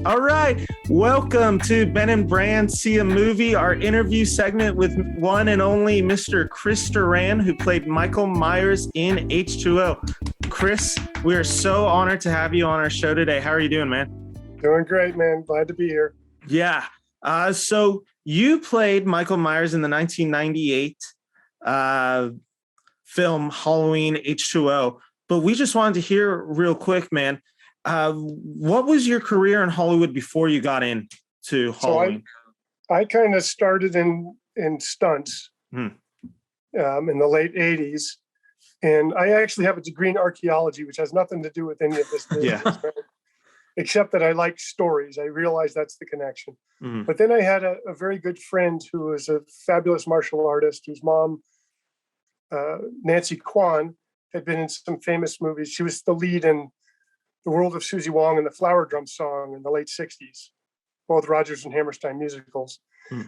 All right. Welcome to Ben Bran See a Movie, our interview segment with one and only Mr. Chris Durand, who played Michael Myers in H2O. Chris, we are so honored to have you on our show today. How are you doing, man? Doing great, man. Glad to be here. Yeah. So you played Michael Myers in the 1998 film Halloween H20, but we just wanted to hear real quick, man. What was your career in Hollywood before you got into Halloween? So I kind of started in stunts in the late 80s. And I actually have a degree in archaeology, which has nothing to do with any of this business, right? Except that I like stories. I realized that's the connection. Mm-hmm. But then I had a very good friend who was a fabulous martial artist whose mom, Nancy Kwan, had been in some famous movies. She was the lead in The World of Susie Wong and the Flower Drum Song in the late 60s, both Rodgers and Hammerstein musicals.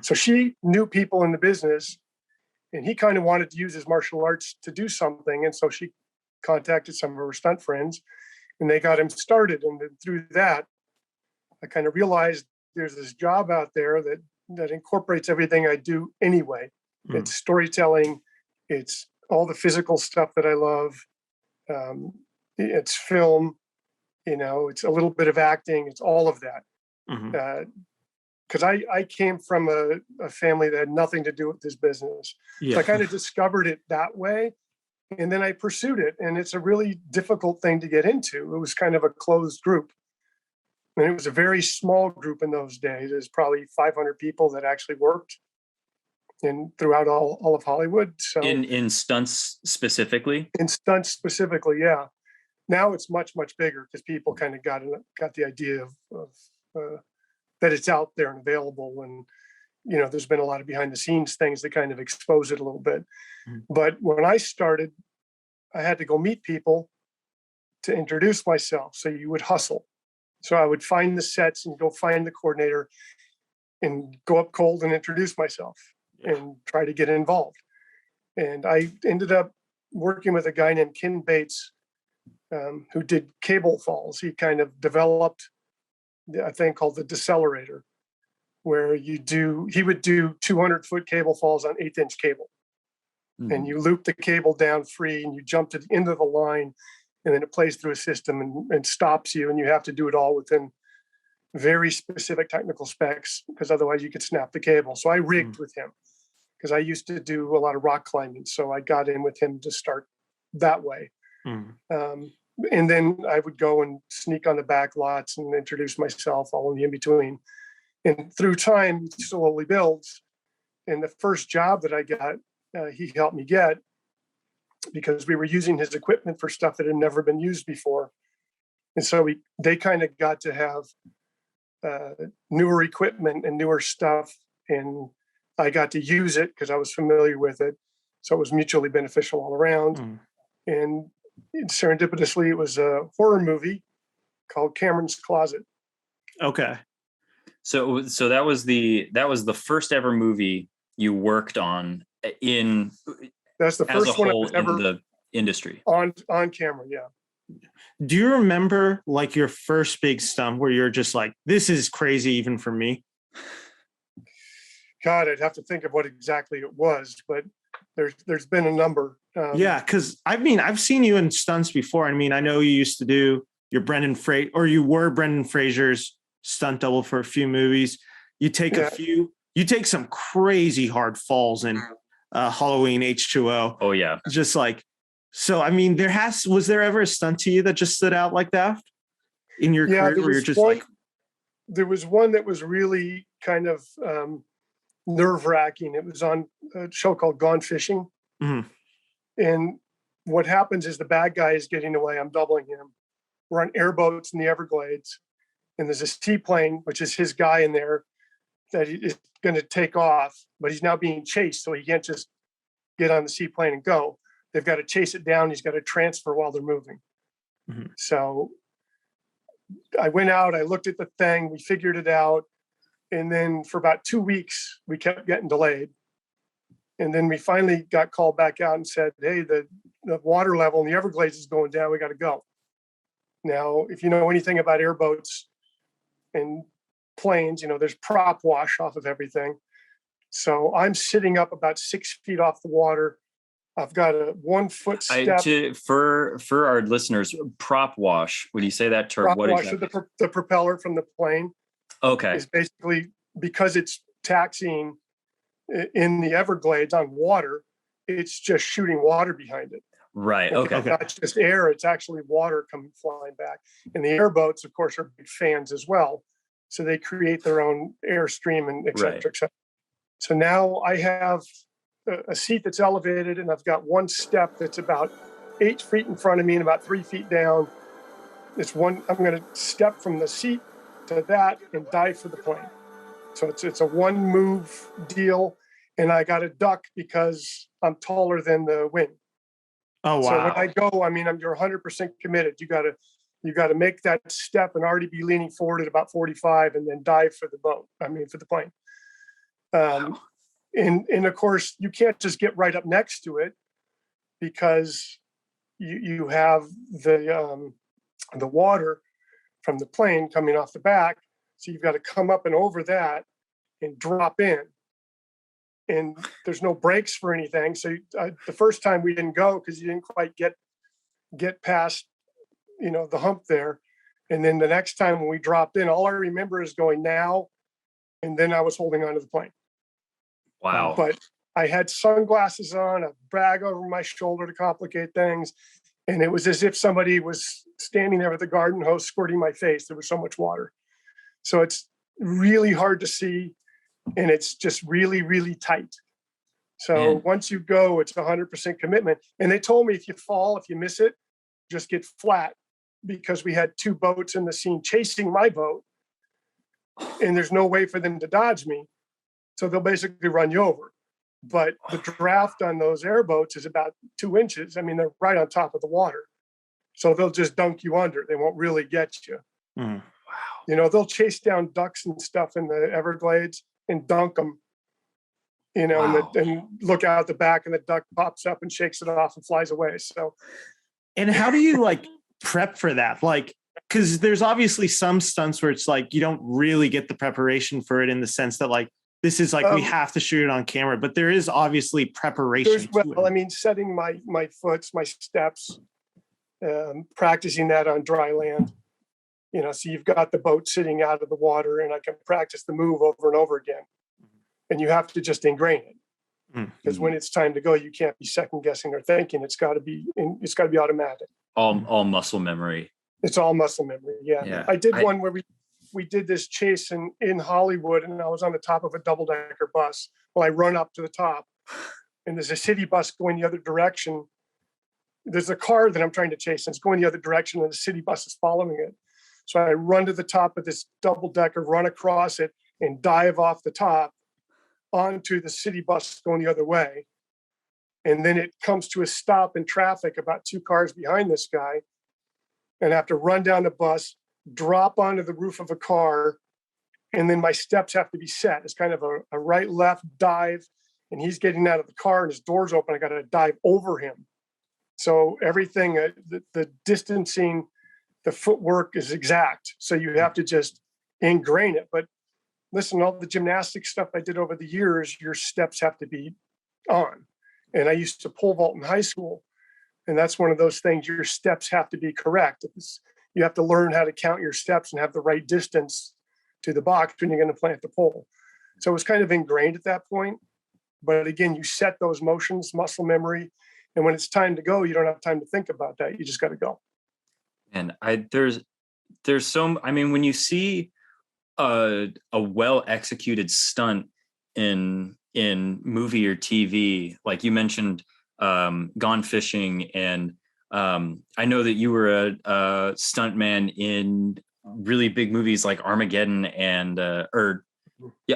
So she knew people in the business, and he kind of wanted to use his martial arts to do something. And so she contacted some of her stunt friends, and they got him started. And then through that, I kind of realized there's this job out there that incorporates everything I do anyway. It's storytelling. It's all the physical stuff that I love. It's film. It's a little bit of acting. It's all of that. Because I came from a family that had nothing to do with this business. Yeah. So I kind of discovered it that way. And then I pursued it. And it's a really difficult thing to get into. It was kind of a closed group. And it was a very small group in those days. There's probably 500 people that actually worked throughout all of Hollywood. So in stunts specifically? In stunts specifically, yeah. Now it's much, much bigger because people kind of got the idea of that it's out there and available. And, there's been a lot of behind the scenes things that kind of expose it a little bit. But when I started, I had to go meet people to introduce myself. So you would hustle. So I would find the sets and go find the coordinator and go up cold and introduce myself and try to get involved. And I ended up working with a guy named Ken Bates, who did cable falls. He kind of developed a thing called the Decelerator, where he would do 200-foot cable falls on 1/8-inch cable. And you loop the cable down free and you jump to the end of the line, and then it plays through a system and stops you. And you have to do it all within very specific technical specs, because otherwise you could snap the cable. So I rigged with him because I used to do a lot of rock climbing. So I got in with him to start that way. And then I would go and sneak on the back lots and introduce myself, all in between. And through time, it slowly builds. And the first job that I got, he helped me get, because we were using his equipment for stuff that had never been used before. And so they kind of got to have newer equipment and newer stuff. And I got to use it because I was familiar with it. So it was mutually beneficial all around. And serendipitously, it was a horror movie called Cameron's Closet. Okay. So that was the first ever movie you worked on that's the first one I was ever in the industry on camera. Yeah. Do you remember like your first big stunt where you're just like, this is crazy even for me? God, I'd have to think of what exactly it was, but there's been a number. Yeah, because I've seen you in stunts before. I know you used to do you were Brendan Fraser's stunt double for a few movies. You take some crazy hard falls in Halloween H20. Oh yeah. Just like, so, was there ever a stunt to you that just stood out like that in your career where you're just like? There was one that was really kind of nerve-wracking. It was on a show called Gone Fishing. And what happens is the bad guy is getting away. I'm doubling him. We're on airboats in the Everglades. And there's a seaplane, which is his guy in there, that is going to take off, but he's now being chased. So he can't just get on the seaplane and go. They've got to chase it down. He's got to transfer while they're moving. So I went out, I looked at the thing, we figured it out. And then for about 2 weeks, we kept getting delayed. And then we finally got called back out and said, hey, the water level in the Everglades is going down. We got to go. Now, if you know anything about airboats, and planes, there's prop wash off of everything. So I'm sitting up about 6 feet off the water. I've got a 1 foot step. For our listeners, prop wash. Would you say that term? Prop What wash, exactly? so the propeller from the plane Okay. is basically, because it's taxiing in the Everglades on water, it's just shooting water behind it. Right. It's Okay. not just air, it's actually water coming flying back. And the airboats, of course, are big fans as well. So they create their own airstream and et cetera, Right. et cetera. So now I have a seat that's elevated, and I've got one step that's about 8 feet in front of me and about 3 feet down. I'm going to step from the seat to that and dive for the plane. So it's a one move deal, and I got to duck because I'm taller than the wing. Oh, wow. So when I go, you're 100% committed. You got to make that step and already be leaning forward at about 45, and then dive for the for the plane. Wow. And of course, you can't just get right up next to it, because you have the water from the plane coming off the back. So you've got to come up and over that and drop in. And there's no brakes for anything. So the first time we didn't go because you didn't quite get past, the hump there. And then the next time when we dropped in, all I remember is going now, and then I was holding onto the plane. Wow. But I had sunglasses on, a bag over my shoulder to complicate things. And it was as if somebody was standing there with a garden hose squirting my face. There was so much water. So it's really hard to see. And it's just really, really tight. So Man. Once you go, it's 100% commitment. And they told me if you miss it, just get flat, because we had 2 boats in the scene chasing my boat, and there's no way for them to dodge me. So they'll basically run you over. But the draft on those airboats is about 2 inches. They're right on top of the water. So they'll just dunk you under. They won't really get you. Mm. Wow. They'll chase down ducks and stuff in the Everglades and dunk them, Wow. and look out the back, and the duck pops up and shakes it off and flies away. So, And how do you prep for that? Because there's obviously some stunts where it's you don't really get the preparation for it, in the sense that this is we have to shoot it on camera, but there is obviously preparation. Setting my foots, my steps, practicing that on dry land. So you've got the boat sitting out of the water, and I can practice the move over and over again. And you have to just ingrain it, because when it's time to go, you can't be second guessing or thinking. It's got to be automatic. All muscle memory. It's all muscle memory. Yeah. I did one where we did this chase in Hollywood, and I was on the top of a double-decker bus. Well, I run up to the top, and there's a city bus going the other direction. There's a car that I'm trying to chase, and it's going the other direction, and the city bus is following it. So I run to the top of this double-decker, run across it, and dive off the top onto the city bus going the other way. And then it comes to a stop in traffic about 2 cars behind this guy. And I have to run down the bus, drop onto the roof of a car, and then my steps have to be set. It's kind of a right, left dive, and he's getting out of the car and his door's open. I got to dive over him. So everything, the distancing, the footwork is exact. So you have to just ingrain it. But listen, all the gymnastics stuff I did over the years, your steps have to be on. And I used to pole vault in high school. And that's one of those things, your steps have to be correct. You have to learn how to count your steps and have the right distance to the box when you're going to plant the pole. So it was kind of ingrained at that point. But again, you set those motions, muscle memory. And when it's time to go, you don't have time to think about that. You just got to go. And there's when you see a well executed stunt in movie or TV, like you mentioned, Gone Fishing, and I know that you were a stunt man in really big movies like Armageddon and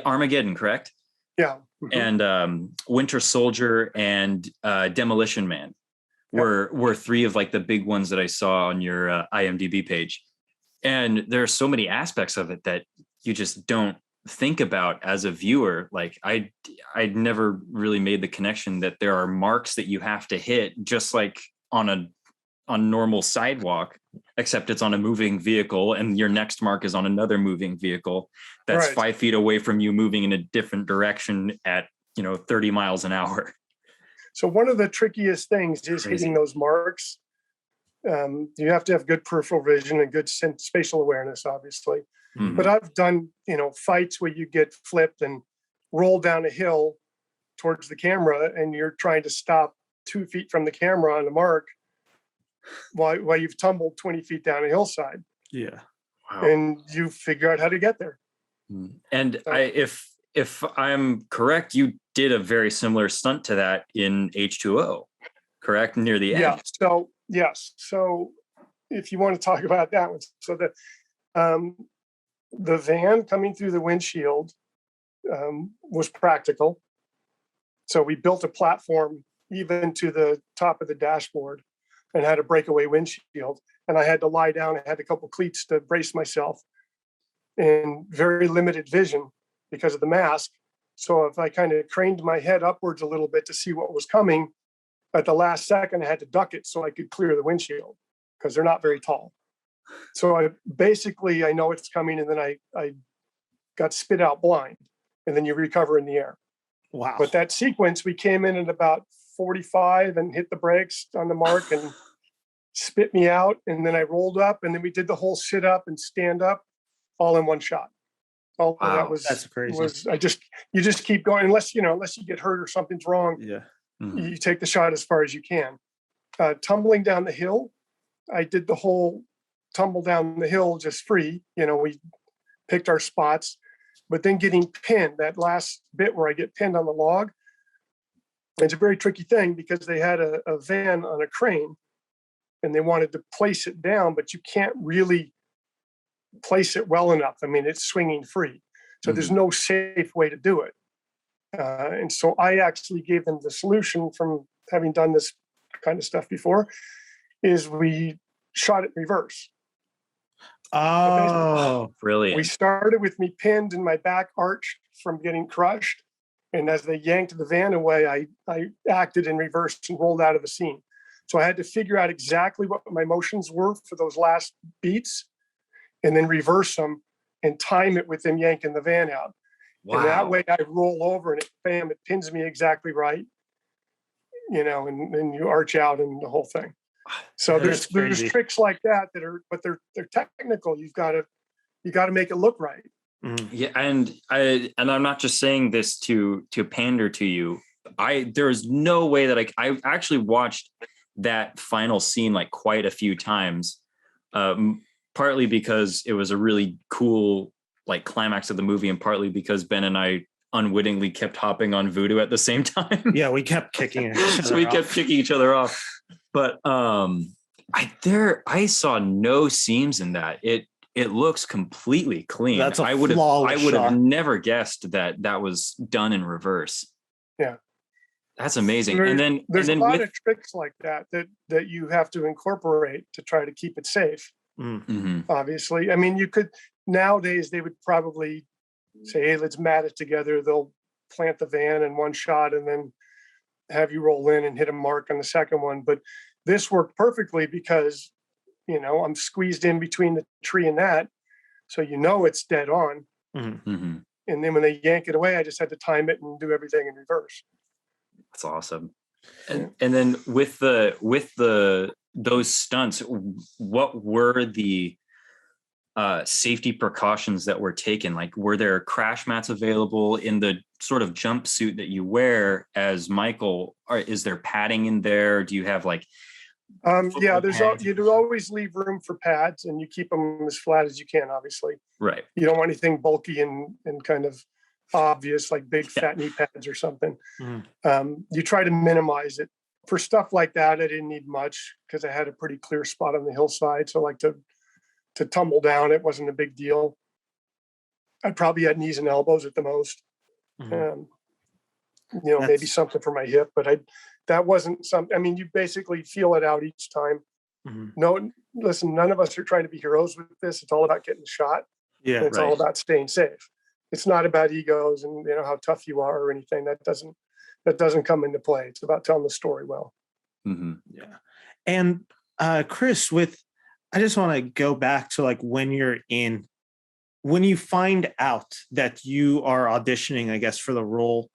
Armageddon, correct? Yeah. Mm-hmm. And Winter Soldier and Demolition Man were 3 of the big ones that I saw on your IMDb page. And there are so many aspects of it that you just don't think about as a viewer. I'd never really made the connection that there are marks that you have to hit, just like on normal sidewalk, except it's on a moving vehicle, and your next mark is on another moving vehicle that's Right. 5 feet away from you, moving in a different direction at 30 miles an hour. So one of the trickiest things is Crazy. hitting those marks. You have to have good peripheral vision and good spatial awareness, obviously. Mhm. But I've done, fights where you get flipped and roll down a hill towards the camera, and you're trying to stop 2 feet from the camera on the mark while you've tumbled 20 feet down a hillside. Yeah. Wow. And you figure out how to get there. And if I'm correct, you did a very similar stunt to that in H20, correct? Near the end. Yeah. So yes. So if you want to talk about that one, so the van coming through the windshield was practical. So we built a platform even to the top of the dashboard and had a breakaway windshield. And I had to lie down. I had a couple cleats to brace myself, and very limited vision because of the mask. So if I kind of craned my head upwards a little bit to see what was coming, at the last second, I had to duck it so I could clear the windshield because they're not very tall. So I know it's coming, and then I got spit out blind, and then you recover in the air. Wow. But that sequence, we came in at about 45 and hit the brakes on the mark and spit me out. And then I rolled up, and then we did the whole sit up and stand up all in one shot. All Wow, that was, that's crazy. You just keep going unless you get hurt or something's wrong. Yeah. You take the shot as far as you can. Tumbling down the hill, I did the whole tumble down the hill just free. We picked our spots, but then getting pinned, that last bit where I get pinned on the log, it's a very tricky thing because they had a van on a crane and they wanted to place it down, but you can't really place it well enough. I mean, it's swinging free. So there's no safe way to do it. And so I actually gave them the solution from having done this kind of stuff before, is we shot it reverse. Oh, brilliant. We started with me pinned and my back arched from getting crushed. And as they yanked the van away, I acted in reverse and rolled out of the scene. So I had to figure out exactly what my motions were for those last beats and then reverse them and time it with them yanking the van out. Wow. And that way I roll over and it pins me exactly right, and then you arch out and the whole thing. So there's tricks like that but they're technical. You got to make it look right. Yeah, and I'm not just saying this to pander to you. There's no way that I actually watched that final scene like quite a few times, partly because it was a really cool like climax of the movie, and partly because Ben and I unwittingly kept hopping on Voodoo at the same time. Yeah, we kept kicking kept kicking each other off. But I saw no seams in that. It looks completely clean. That's I would have never guessed that was done in reverse. Yeah. That's amazing. There's a lot of tricks like that you have to incorporate to try to keep it safe. Mm-hmm. Obviously. I mean, nowadays they would probably say, hey, let's mat it together. They'll plant the van in one shot and then have you roll in and hit a mark on the second one. But this worked perfectly because, I'm squeezed in between the tree and that. So, it's dead on. Mm-hmm. And then when they yank it away, I just had to time it and do everything in reverse. That's awesome. And then with those stunts, what were the safety precautions that were taken? Like, were there crash mats available in the sort of jumpsuit that you wear as Michael? Or is there padding in there? Do you have like you do always leave room for pads, and you keep them as flat as you can, obviously. Right. You don't want anything bulky and kind of obvious, like big fat knee pads or something. You try to minimize it. For stuff like that, I didn't need much because I had a pretty clear spot on the hillside. So like to tumble down, it wasn't a big deal. I probably had knees and elbows at the most. Maybe something for my hip, but that wasn't something. I mean, you basically feel it out each time. No, listen, none of us are trying to be heroes with this. It's all about getting the shot. Yeah, it's all about staying safe. It's not about egos and how tough you are or anything. That doesn't come into play. It's about telling the story well. Yeah. And Chris, with I just want to go back to like when you find out that you are auditioning, I guess, for the role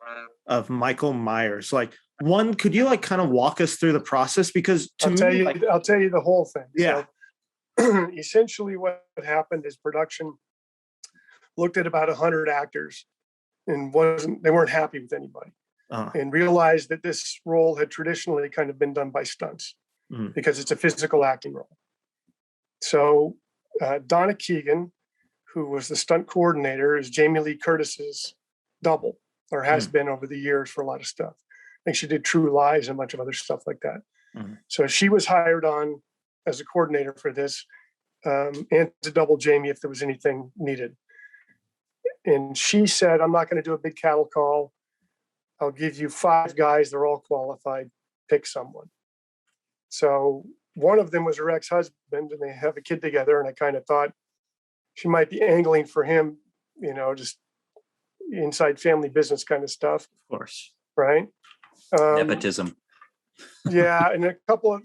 of Michael Myers. Like, one, could you like kind of walk us through the process? Because to me, I'll tell you the whole thing. Yeah. So, essentially what happened is production looked at about 100 actors and they weren't happy with anybody, and realized that this role had traditionally kind of been done by stunts because it's a physical acting role. So Donna Keegan, who was the stunt coordinator, is Jamie Lee Curtis's double, or has been over the years for a lot of stuff. I think she did True Lies and a bunch of other stuff like that. So she was hired on as a coordinator for this, and to double Jamie if there was anything needed. And she said, I'm not going to do a big cattle call. I'll give you 5 guys. They're all qualified. Pick someone. So one of them was her ex-husband, and they have a kid together. And I kind of thought she might be angling for him, just inside family business kind of stuff. Of course. Right. Nepotism. Yeah. And a couple of,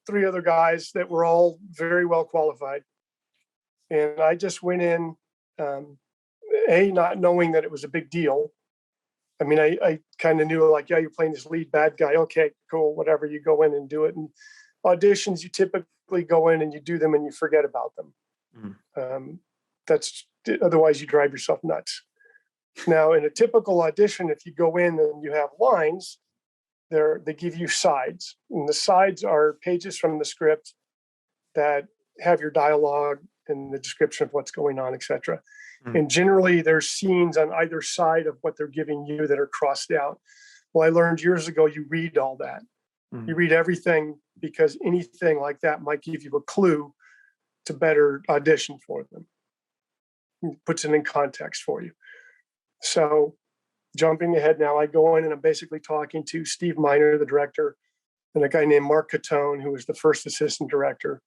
3 other guys that were all very well qualified. And I just went in, not knowing that it was a big deal. I mean, I kind of knew, like, yeah, you're playing this lead bad guy. Okay, cool, whatever. You go in and do it. And auditions, you typically go in and you do them and you forget about them. That's otherwise you drive yourself nuts. Now, in a typical audition, if you go in and you have lines, they give you sides, and the sides are pages from the script that have your dialogue and the description of what's going on, etc. And generally there's scenes on either side of what they're giving you that are crossed out. Well, I learned years ago, you read all that. You read everything, because anything like that might give you a clue to better audition for them. It puts it in context for you. So jumping ahead now, I go in and I'm basically talking to Steve Miner, the director, and a guy named Mark Catone, who was the first assistant director.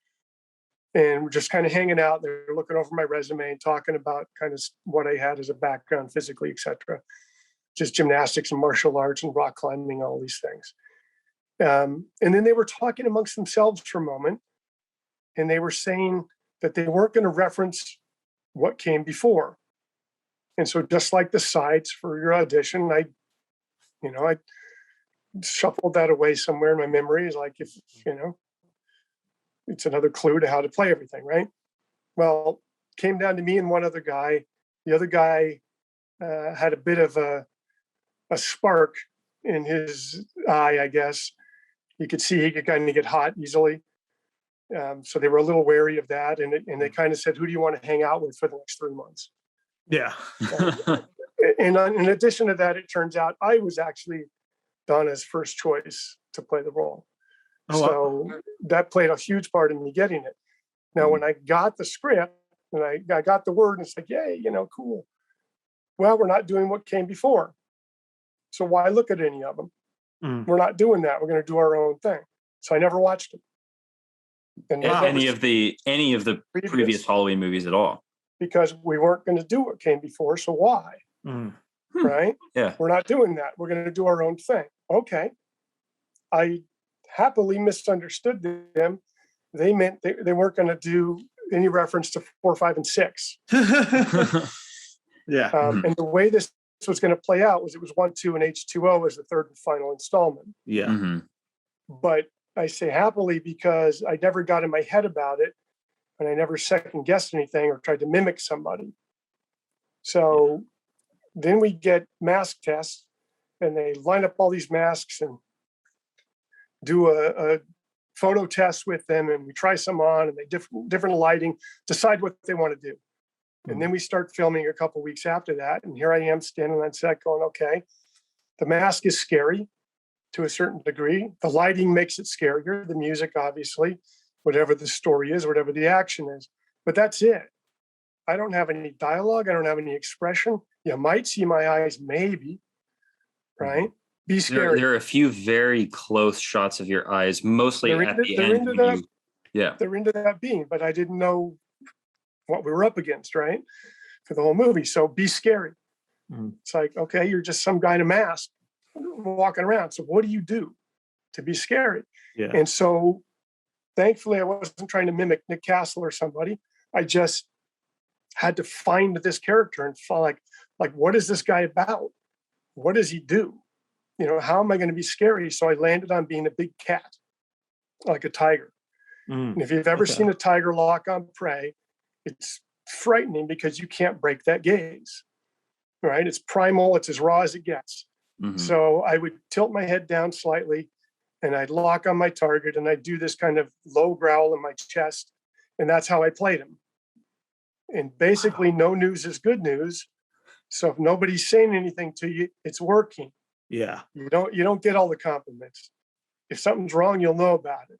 And we're just kind of hanging out. They're looking over my resume and talking about kind of what I had as a background physically, et cetera. Just gymnastics and martial arts and rock climbing, all these things. And then they were talking amongst themselves for a moment. And they were saying that they weren't going to reference what came before. And so just like the sides for your audition, I shuffled that away somewhere in my memory. Is like, if, it's another clue to how to play everything, right? Well, came down to me and one other guy. The other guy had a bit of a spark in his eye, I guess. You could see he could kind of get hot easily. So they were a little wary of that. And they kind of said, who do you want to hang out with for the next 3 months? Yeah. And in addition to that, it turns out I was actually Donna's first choice to play the role. So that played a huge part in me getting it. Now, when I got the script and I got the word, and it's like, yay, cool. Well, we're not doing what came before. So why look at any of them? We're not doing that. We're going to do our own thing. So I never watched them. And any of the previous Halloween movies at all. Because we weren't going to do what came before. So why? Right? Yeah. We're not doing that. We're going to do our own thing. Okay. I happily misunderstood them. They meant they weren't going to do any reference to 4, 5, and 6. Yeah. And the way this was going to play out was it was 1, 2, and H20 as the third and final installment. Yeah. But I say happily because I never got in my head about it, and I never second guessed anything or tried to mimic somebody. So then we get mask tests, and they line up all these masks and do a photo test with them, and we try some on, and they different lighting, decide what they want to do. And then we start filming a couple weeks after that. And here I am standing on set going, okay, the mask is scary to a certain degree. The lighting makes it scarier. The music, obviously, whatever the story is, whatever the action is. But that's it. I don't have any dialogue. I don't have any expression. You might see my eyes, maybe, right? Be scary. There are a few very close shots of your eyes, mostly at the end. They're into that being, but I didn't know what we were up against, right? For the whole movie. So be scary. It's like, okay, you're just some guy in a mask walking around. So what do you do to be scary? Yeah. And so thankfully I wasn't trying to mimic Nick Castle or somebody. I just had to find this character and fall like, what is this guy about? What does he do? You know, how am I going to be scary? So I landed on being a big cat, like a tiger. And if you've ever seen a tiger lock on prey, it's frightening because you can't break that gaze, right? It's primal. It's as raw as it gets. So I would tilt my head down slightly and I'd lock on my target and I'd do this kind of low growl in my chest. And that's how I played him. And basically no news is good news. So if nobody's saying anything to you, it's working. Yeah. You don't get all the compliments. If something's wrong, you'll know about it.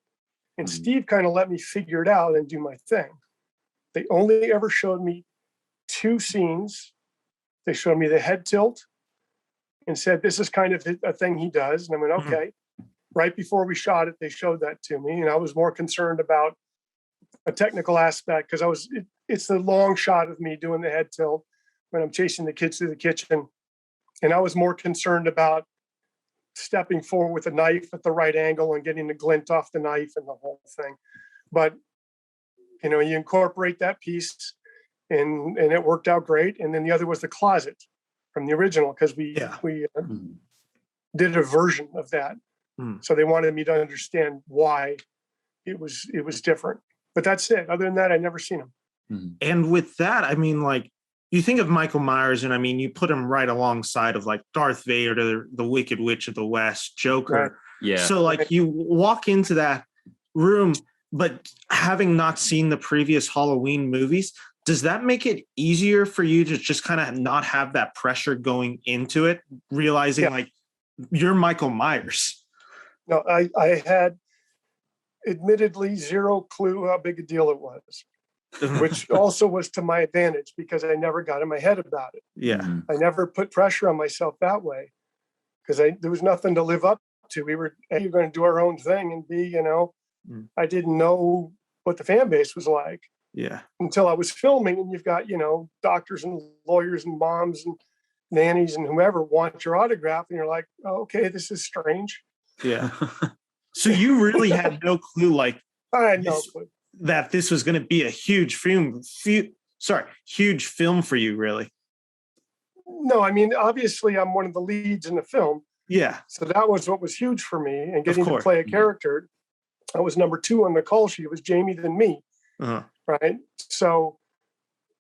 And Steve kind of let me figure it out and do my thing. They only ever showed me 2 scenes. They showed me the head tilt and said, this is kind of a thing he does. And I went, okay. Right before we shot it, they showed that to me. And I was more concerned about a technical aspect because it's the long shot of me doing the head tilt when I'm chasing the kids through the kitchen. And I was more concerned about stepping forward with a knife at the right angle and getting the glint off the knife and the whole thing. But, you know, you incorporate that piece and it worked out great. And then the other was the closet from the original because we did a version of that. So they wanted me to understand why it was different. But that's it. Other than that, I've never seen him. And with that, I mean, like, you think of Michael Myers, and I mean, you put him right alongside of like Darth Vader, the Wicked Witch of the West, Joker. Right. Yeah. So like you walk into that room, but having not seen the previous Halloween movies, does that make it easier for you to just kind of not have that pressure going into it, realizing like you're Michael Myers? No, I had admittedly zero clue how big a deal it was. Which also was to my advantage because I never got in my head about it. Yeah. I never put pressure on myself that way because there was nothing to live up to. We were A, going to do our own thing, and B, you know, I didn't know what the fan base was like. Yeah. Until I was filming, and you've got, you know, doctors and lawyers and moms and nannies and whoever want your autograph, and you're like, oh, okay, this is strange. Yeah. So you really had no clue, like, I had no clue that this was going to be a huge huge film for you, really. No, I mean, obviously I'm one of the leads in the film. Yeah. So that was what was huge for me. And getting to play a character, I was number 2 on the call sheet. It was Jamie then me. Right. So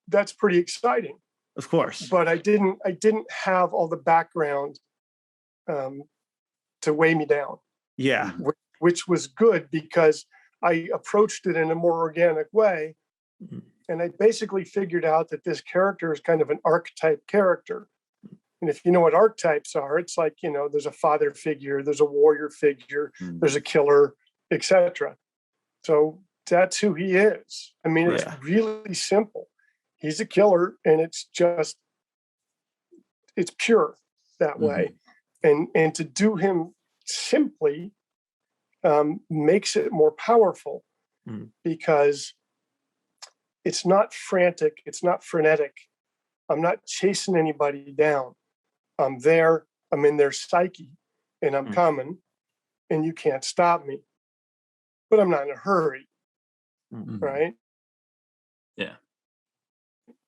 that's pretty exciting. Of course. But I didn't have all the background to weigh me down. Yeah. Which was good because I approached it in a more organic way. And I basically figured out that this character is kind of an archetype character. And if you know what archetypes are, it's like, you know, there's a father figure, there's a warrior figure, there's a killer, etc. So that's who he is. I mean, it's really simple. He's a killer, and it's pure that way. And to do him simply makes it more powerful because it's not frantic, it's not frenetic. I'm not chasing anybody down. I'm there, I'm in their psyche, and I'm coming, and you can't stop me. But I'm not in a hurry, right? Yeah.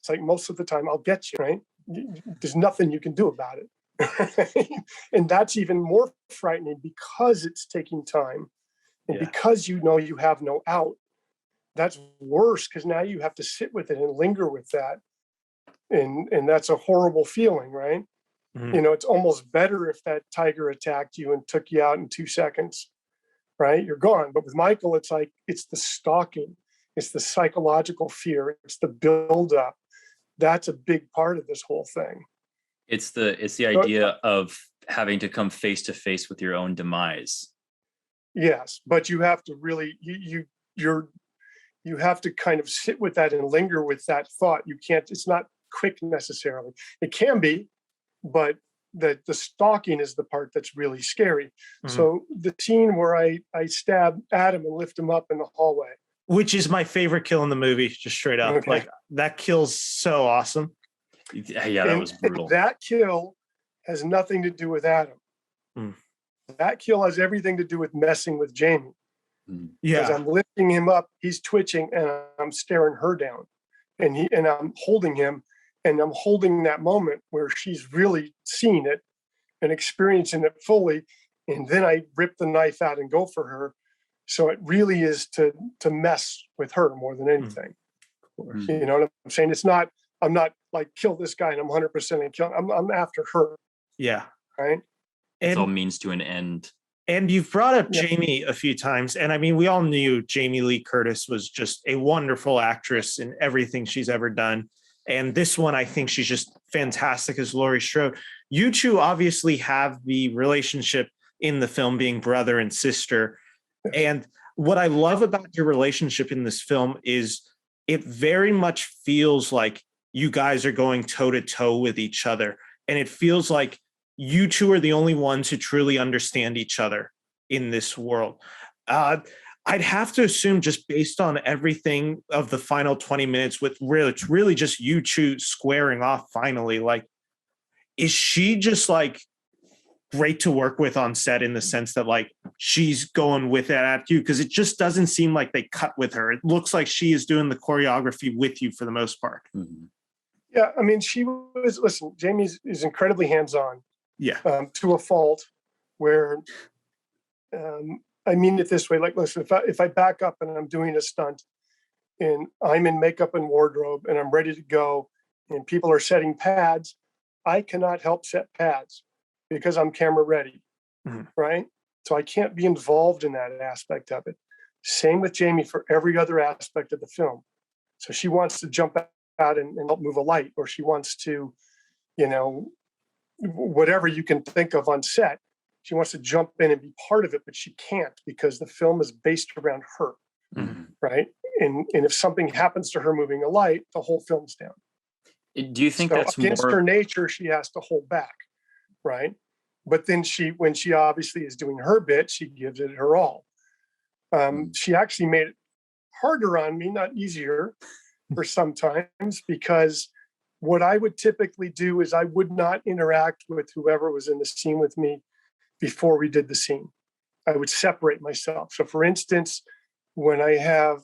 It's like most of the time I'll get you, right? There's nothing you can do about it. And that's even more frightening because it's taking time and because you know you have no out. That's worse because now you have to sit with it and linger with that. And that's a horrible feeling, right? You know, it's almost better if that tiger attacked you and took you out in 2 seconds, right? You're gone. But with Michael, it's like, it's the stalking, it's the psychological fear, it's the buildup. That's a big part of this whole thing. It's the idea of having to come face to face with your own demise. Yes, but you have to really you have to kind of sit with that and linger with that thought. You can't. It's not quick necessarily. It can be, but the stalking is the part that's really scary. So the scene where I stab Adam and lift him up in the hallway, which is my favorite kill in the movie, just straight up. Like that kill's so awesome. Yeah, that was brutal. That kill has nothing to do with Adam. That kill has everything to do with messing with Jamie. Because Yeah. I'm lifting him up, he's twitching, and I'm staring her down, and I'm holding him, and I'm holding that moment where she's really seeing it and experiencing it fully, and then I rip the knife out and go for her. So it really is to mess with her more than anything. You know what I'm saying? It's not, I'm not like kill this guy and I'm 100% and kill. I'm after her. Yeah. Right. It's all And means to an end. and you've brought up Yeah. Jamie a few times, and I mean, we all knew Jamie Lee Curtis was just a wonderful actress in everything she's ever done. And this one, I think she's just fantastic as Laurie Strode. You two obviously have the relationship in the film being brother and sister. And what I love about your relationship in this film is it very much feels like you guys are going toe to toe with each other. And it feels like you two are the only ones who truly understand each other in this world. I'd have to assume, just based on everything of the final 20 minutes, with really just you two squaring off finally, like, is she just like great to work with on set in the sense that like she's going with it at you? Because it just doesn't seem like they cut with her. It looks like she is doing the choreography with you for the most part. Yeah, I mean, listen, Jamie is incredibly hands-on. Yeah. To a fault, where I mean it this way, like, listen, if I back up and I'm doing a stunt and I'm in makeup and wardrobe and I'm ready to go and people are setting pads, I cannot help set pads because I'm camera ready, right? So I can't be involved in that aspect of it. Same with Jamie for every other aspect of the film. So she wants to jump out and help move a light, or she wants to, you know, whatever you can think of on set. She wants to jump in and be part of it, but she can't because the film is based around her, right? And if something happens to her moving a light, the whole film's down. Do you think that's against more her nature? She has to hold back, right? But then when she obviously is doing her bit, she gives it her all. She actually made it harder on me, not easier, for sometimes, because what I would typically do is I would not interact with whoever was in the scene with me before we did the scene. I would separate myself. So for instance, when I have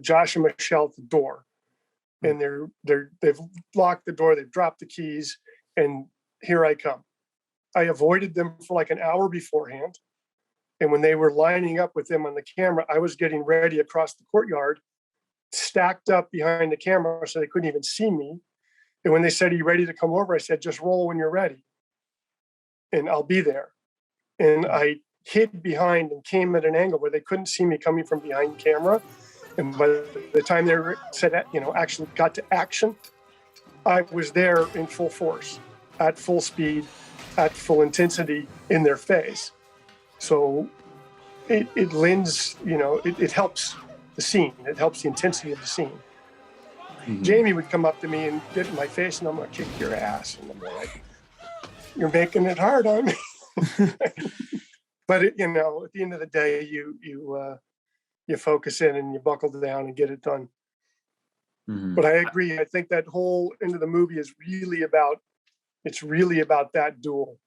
Josh and Michelle at the door, and they've locked the door, they've dropped the keys, and here I come. I avoided them for like an hour beforehand. And when they were lining up with them on the camera, I was getting ready across the courtyard, stacked up behind the camera so they couldn't even see me. And when they said, "Are you ready to come over?" I said, "Just roll when you're ready and I'll be there." And I hid behind and came at an angle where they couldn't see me coming from behind camera. And by the time they said, you know, actually got to action, I was there in full force, at full speed, at full intensity in their face. So it lends, you know, it helps the scene. It helps the intensity of the scene. Jamie would come up to me and get in my face, and I'm going to kick your ass. And I'm like, "You're making it hard on me." But you know, at the end of the day, you focus in and you buckle down and get it done. But I agree. I think that whole end of the movie is really about that duel.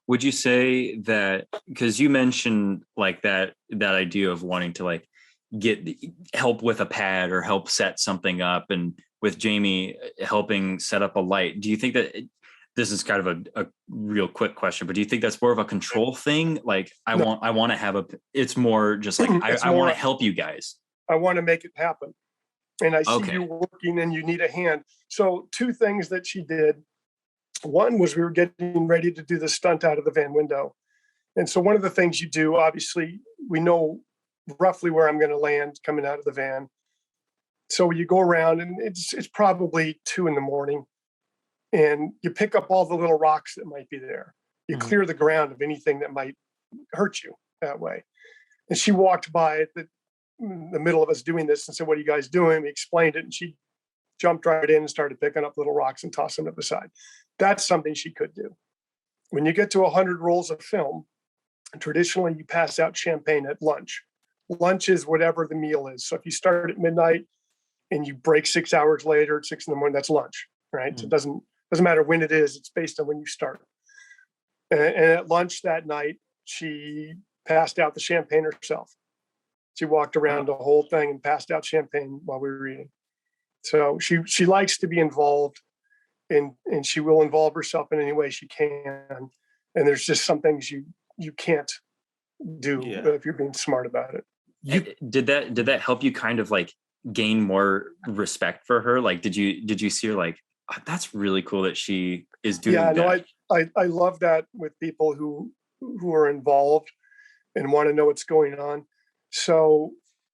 Would you say that, because you mentioned like that idea of wanting to like get help with a pad or help set something up, and with Jamie helping set up a light, do you think that this is kind of a real quick question, but do you think that's more of a control thing? Like I want to have it's more just like, I want to help you guys. I want to make it happen. And I see you working and you need a hand. So two things that she did. One was we were getting ready to do the stunt out of the van window. And so one of the things you do, obviously, we know roughly where I'm going to land coming out of the van. So you go around and it's probably 2 a.m. and you pick up all the little rocks that might be there. You clear the ground of anything that might hurt you that way. And she walked by in the middle of us doing this and said, "What are you guys doing?" We explained it, and she jumped right in and started picking up little rocks and tossing them to the side. That's something she could do. When you get to 100 rolls of film, traditionally you pass out champagne at lunch. Lunch is whatever the meal is. So if you start at midnight and you break 6 hours later at 6 a.m, that's lunch, right? So it doesn't matter when it is. It's based on when you start. And at lunch that night, she passed out the champagne herself. She walked around the whole thing and passed out champagne while we were eating. So she likes to be involved, and she will involve herself in any way she can. And there's just some things you can't do if you're being smart about it. Did that help you kind of like gain more respect for her? Like, did you see her like, oh, that's really cool that she is doing that? No, I love that with people who are involved and want to know what's going on. So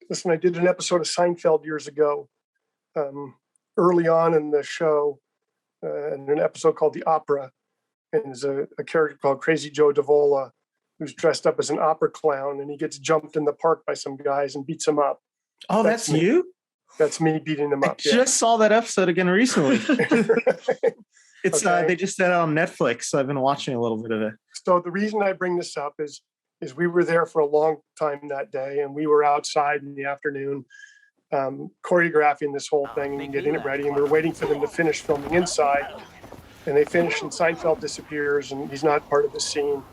listen, I did an episode of Seinfeld years ago, early on in the show, in an episode called The Opera. And there's a character called Crazy Joe Davola, who's dressed up as an opera clown, and he gets jumped in the park by some guys and beats him up. Oh, that's you? That's me beating him up. I just saw that episode again recently. It's Okay. They just did it on Netflix, so I've been watching a little bit of it. So the reason I bring this up is we were there for a long time that day, and we were outside in the afternoon choreographing this whole thing and getting it ready, and we were waiting for them to finish filming inside. And they finish, and Seinfeld disappears, and he's not part of the scene.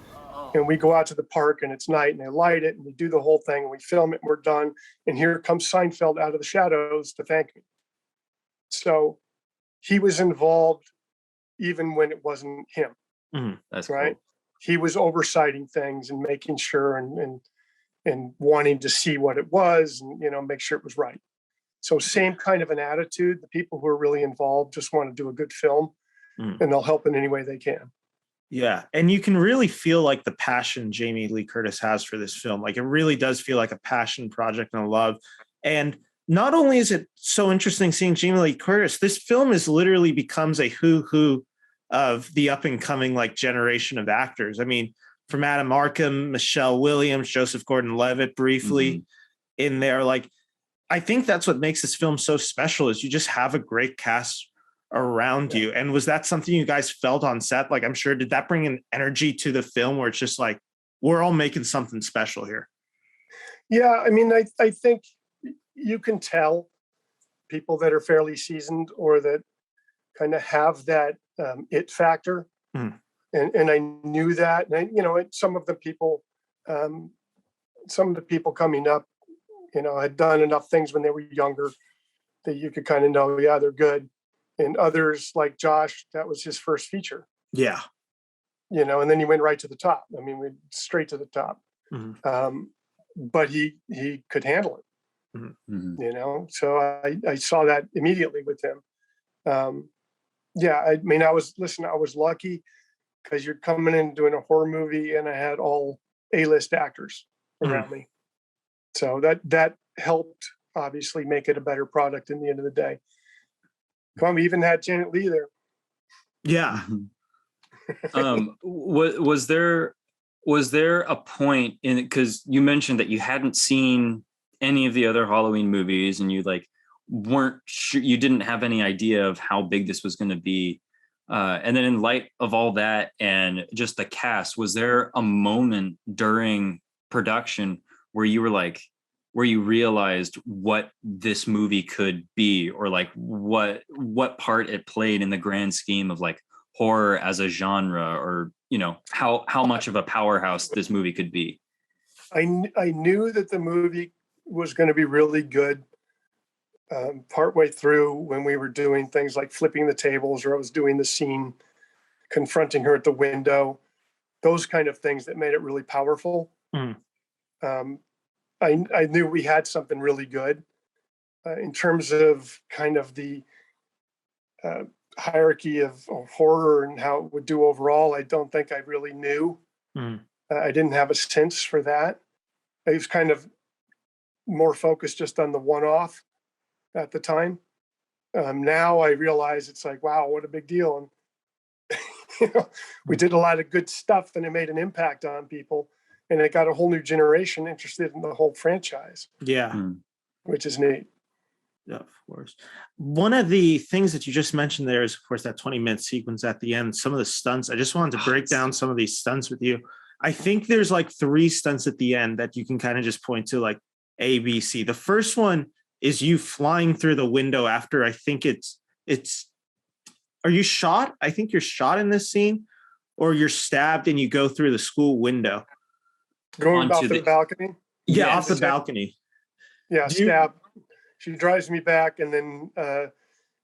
And we go out to the park, and it's night, and they light it, and we do the whole thing, and we film it, and we're done. And here comes Seinfeld out of the shadows to thank me. So he was involved even when it wasn't him. That's right. Cool. He was oversighting things and making sure and wanting to see what it was and, make sure it was right. So same kind of an attitude. The people who are really involved just want to do a good film, and they'll help in any way they can. Yeah. And you can really feel like the passion Jamie Lee Curtis has for this film. Like, it really does feel like a passion project and a love. And not only is it so interesting seeing Jamie Lee Curtis, this film is literally becomes a who of the up and coming like generation of actors. I mean, from Adam Arkham, Michelle Williams, Joseph Gordon-Levitt briefly in there. Like, I think that's what makes this film so special is you just have a great cast around you. And was that something you guys felt on set? Like, I'm sure, did that bring an energy to the film where it's just like, we're all making something special here? Yeah. I mean, I think you can tell people that are fairly seasoned or that kind of have that it factor. And I knew that, and some of the people coming up, had done enough things when they were younger that you could kind of know, yeah, they're good. And others like Josh, that was his first feature. Yeah. And then he went right to the top. I mean, went straight to the top. But he could handle it. So I saw that immediately with him. I mean, I was lucky because you're coming in doing a horror movie, and I had all A-list actors around me. So that helped obviously make it a better product in the end of the day. Come on, we even had Janet Leigh there. Yeah. Was there a point in it, because you mentioned that you hadn't seen any of the other Halloween movies and you like weren't sure, you didn't have any idea of how big this was going to be, and then in light of all that and just the cast, was there a moment during production where you were like, where you realized what this movie could be, or like what part it played in the grand scheme of like horror as a genre, or how much of a powerhouse this movie could be? I knew that the movie was going to be really good partway through, when we were doing things like flipping the tables, or I was doing the scene confronting her at the window, those kind of things that made it really powerful. I knew we had something really good in terms of kind of the hierarchy of horror and how it would do overall. I don't think I really knew. I didn't have a sense for that. I was kind of more focused just on the one-off at the time. Now I realize it's like, wow, what a big deal. And we did a lot of good stuff, and it made an impact on people, and it got a whole new generation interested in the whole franchise. Yeah. Which is neat. Yeah, of course. One of the things that you just mentioned there is, of course, that 20-minute sequence at the end, some of the stunts. I just wanted to break down some of these stunts with you. I think there's like 3 stunts at the end that you can kind of just point to, like A, B, C. The first one is you flying through the window after, I think it's, are you shot? I think you're shot in this scene, or you're stabbed and you go through the school window. Going off onto the balcony. Yeah, Yes. off the balcony. Yeah, Do you- stab. She drives me back, and then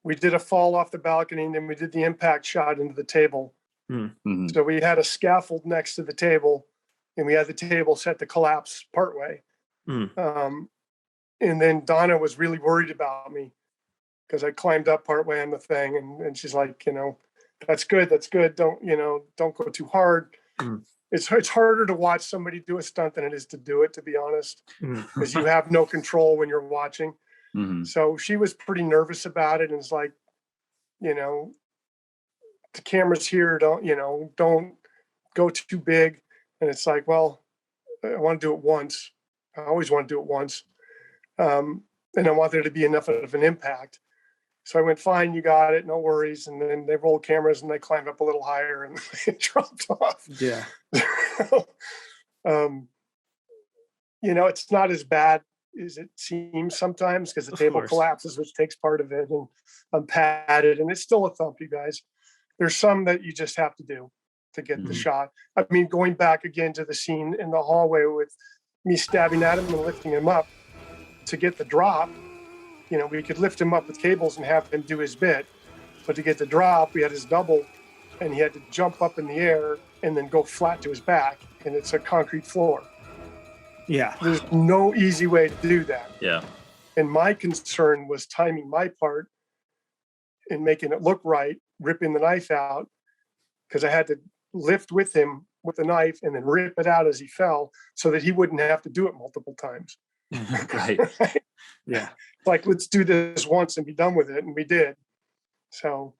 we did a fall off the balcony, and then we did the impact shot into the table. Mhm. So we had a scaffold next to the table, and we had the table set to collapse partway. And then Donna was really worried about me because I climbed up partway on the thing, and she's like, that's good. Don't go too hard. It's harder to watch somebody do a stunt than it is to do it, to be honest, because you have no control when you're watching. So she was pretty nervous about it, and it's like, the camera's here. Don't go too big. And it's like, well, I want to do it once. I always want to do it once. And I want there to be enough of an impact. So I went, fine, you got it, no worries. And then they rolled cameras and they climbed up a little higher and it dropped off. Yeah. It's not as bad as it seems sometimes because the table collapses, which takes part of it, and I'm padded, and it's still a thump, you guys. There's some that you just have to do to get the shot. I mean, going back again to the scene in the hallway with me stabbing at him and lifting him up to get the drop, we could lift him up with cables and have him do his bit. But to get the drop, we had his double, and he had to jump up in the air and then go flat to his back, and it's a concrete floor. Yeah. There's no easy way to do that. Yeah. And my concern was timing my part and making it look right, ripping the knife out, because I had to lift with him with the knife and then rip it out as he fell so that he wouldn't have to do it multiple times. Right. Yeah. Like, let's do this once and be done with it. And we did. So,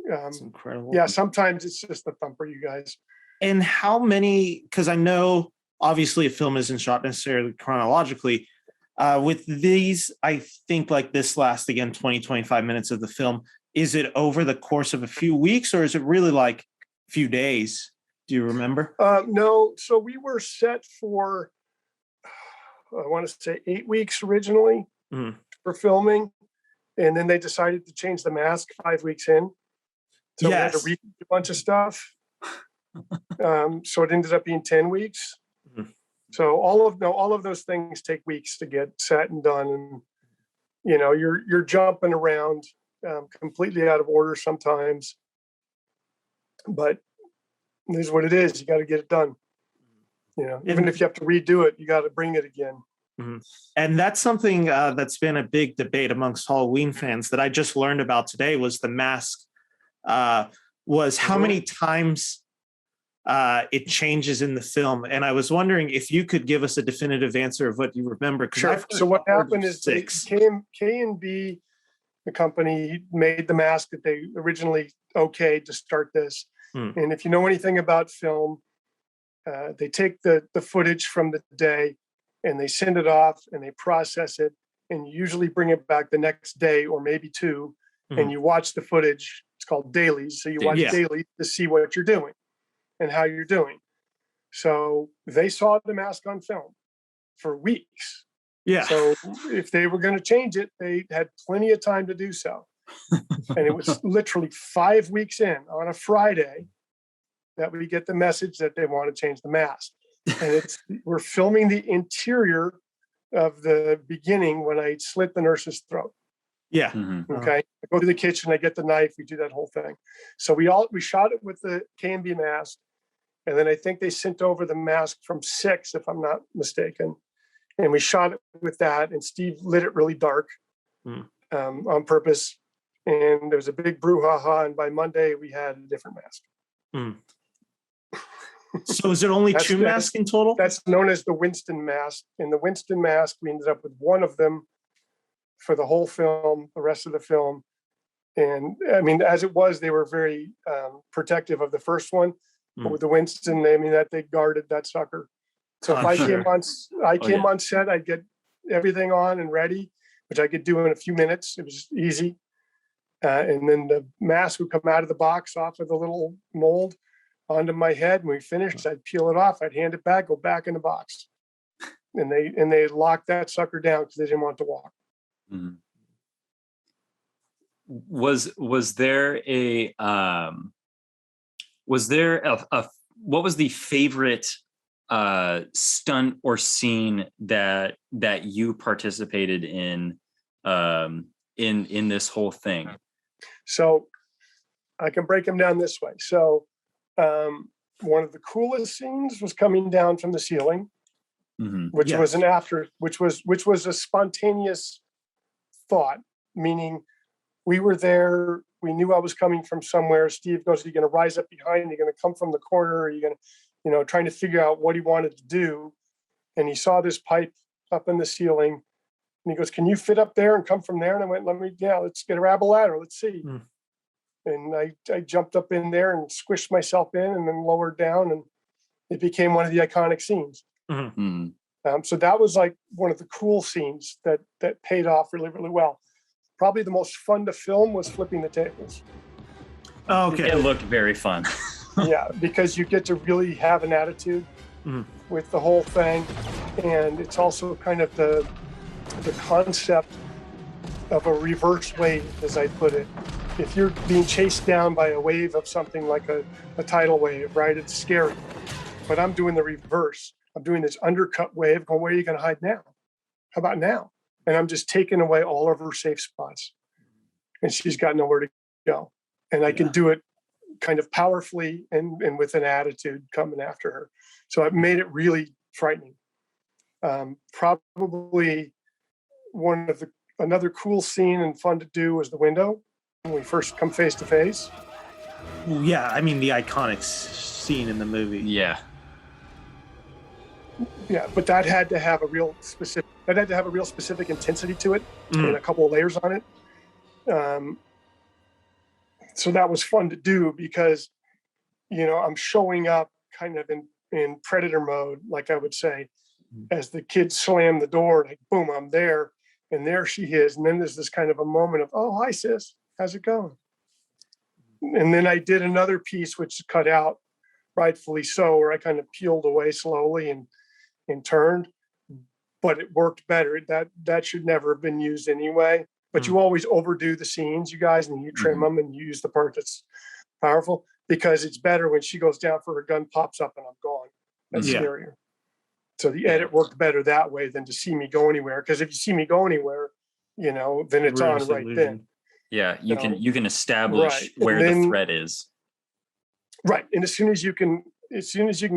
It's incredible. yeah, sometimes it's just a thumper, you guys. And how many, because I know obviously a film isn't shot necessarily chronologically. With these, I think like this last, again, 20, 25 minutes of the film. Is it over the course of a few weeks or is it really like a few days? Do you remember? No. So we were set for, I want to say 8 weeks originally for filming. And then they decided to change the mask 5 weeks in. So we had to read a bunch of stuff. So it ended up being 10 weeks. So all of those things take weeks to get set and done. And, you're jumping around completely out of order sometimes. But it is what it is. You got to get it done. Even if you have to redo it, you got to bring it again. And that's something that's been a big debate amongst Halloween fans that I just learned about today was the mask was how many times it changes in the film. And I was wondering if you could give us a definitive answer of what you remember. Sure. So what happened is K&B, the company, made the mask that they originally okayed to start this. And if you know anything about film, they take the footage from the day and they send it off and they process it and usually bring it back the next day or maybe two. And you watch the footage. It's called dailies. So you watch daily to see what you're doing and how you're doing. So they saw the mask on film for weeks. Yeah. So if they were going to change it, they had plenty of time to do so. And it was literally 5 weeks in on a Friday that we get the message that they want to change the mask. And we're filming the interior of the beginning when I slit the nurse's throat. Yeah. Okay. I go to the kitchen, I get the knife, we do that whole thing. So we shot it with the K&B mask. And then I think they sent over the mask from 6, if I'm not mistaken. And we shot it with that. And Steve lit it really dark on purpose. And there was a big brouhaha. And by Monday, we had a different mask. So is it only 2 masks in total? That's known as the Winston Mask. And the Winston Mask, we ended up with one of them for the whole film, the rest of the film. And I mean, as it was, they were very protective of the first one. But with the Winston, they guarded that sucker. So if I came on set, I'd get everything on and ready, which I could do in a few minutes. It was easy. And then the mask would come out of the box off of the little mold onto my head. When we finished, I'd peel it off. I'd hand it back, go back in the box. And they locked that sucker down because they didn't want to walk. Was there a what was the favorite stunt or scene that you participated in this whole thing? So I can break them down this way. So one of the coolest scenes was coming down from the ceiling, which was which was a spontaneous thought, meaning we were there. We knew I was coming from somewhere. Steve goes, "Are you going to rise up behind? Are you going to come from the corner? Are you going to, trying to figure out what he wanted to do." And he saw this pipe up in the ceiling, and he goes, "Can you fit up there and come from there?" And I went, let's grab a ladder. Let's see. And I jumped up in there and squished myself in and then lowered down, and it became one of the iconic scenes. So that was like one of the cool scenes that paid off really, really well. Probably the most fun to film was flipping the tables. Oh, okay. It looked very fun. Yeah, because you get to really have an attitude with the whole thing. And it's also kind of the concept of a reverse wave, as I put it. If you're being chased down by a wave of something like a tidal wave, right? It's scary. But I'm doing the reverse. I'm doing this undercut wave going, where are you going to hide now? How about now? And I'm just taking away all of her safe spots. And she's got nowhere to go. And I can do it kind of powerfully and with an attitude coming after her. So it made it really frightening. Probably another cool scene and fun to do was the window when we first come face to face. Yeah, I mean the iconic scene in the movie. Yeah, but that had to have a real specific intensity to it and a couple of layers on it. So that was fun to do because, I'm showing up kind of in predator mode, like I would say, as the kids slam the door, like boom, I'm there, and there she is. And then there's this kind of a moment of, oh, hi sis, how's it going? And then I did another piece which cut out, rightfully so, where I kind of peeled away slowly and turned, but it worked better. That should never have been used anyway. But you always overdo the scenes, you guys, and you trim them and you use the part that's powerful, because it's better when she goes down for her gun, pops up, and I'm gone. That's scarier. So the edit worked better that way than to see me go anywhere. Because if you see me go anywhere, then it's on right then. Yeah, you can establish where the threat is. Right, and as soon as you can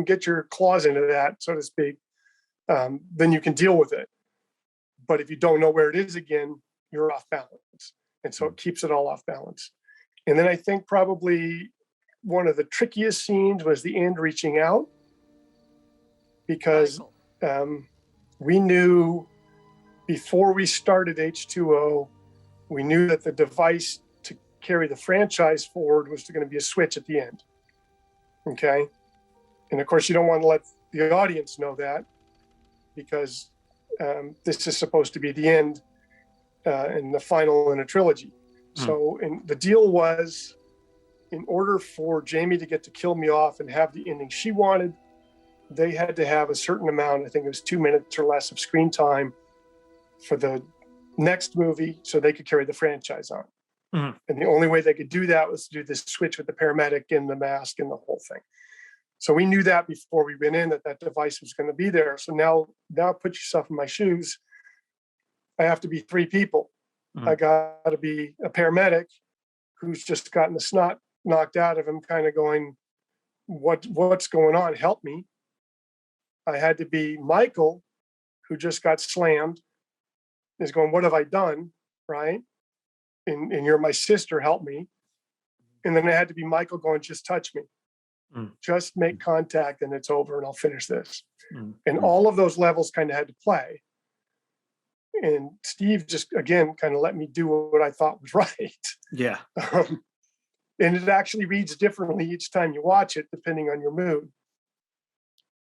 get your claws into that, so to speak, then you can deal with it. But if you don't know where it is again, you're off balance. And so it keeps it all off balance. And then I think probably one of the trickiest scenes was the end reaching out, because we knew before we started H2O, we knew that the device to carry the franchise forward was going to be a switch at the end. Okay. And of course, you don't want to let the audience know that, because this is supposed to be the end and the final in a trilogy. So the deal was, in order for Jamie to get to kill me off and have the ending she wanted, they had to have a certain amount, I think it was 2 minutes or less of screen time for the next movie so they could carry the franchise on. And the only way they could do that was to do this switch with the paramedic and the mask and the whole thing. So we knew that before we went in, that device was going to be there. So now put yourself in my shoes. I have to be 3 people. I got to be a paramedic who's just gotten the snot knocked out of him, kind of going, what's going on? Help me. I had to be Michael, who just got slammed, is going, what have I done? Right. And you're my sister, help me. And then I had to be Michael going, just touch me. Just make contact and it's over and I'll finish this. And all of those levels kind of had to play. And Steve just, again, kind of let me do what I thought was right. Yeah. And it actually reads differently each time you watch it, depending on your mood.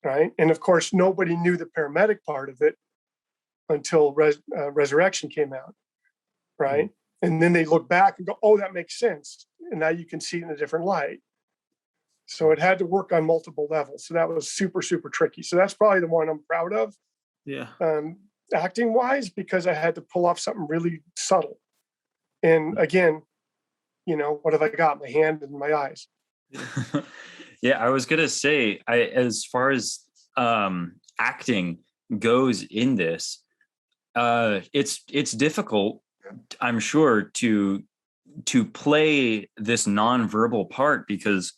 Right. And of course, nobody knew the paramedic part of it until Resurrection came out. Right. And then they look back and go, oh, that makes sense. And now you can see it in a different light. So it had to work on multiple levels. So that was super, super tricky. So that's probably the one I'm proud of. Yeah. Acting wise, because I had to pull off something really subtle. And again, what have I got? My hand and my eyes. Yeah, I was gonna say, as far as acting goes in this, it's difficult, I'm sure, to play this nonverbal part, because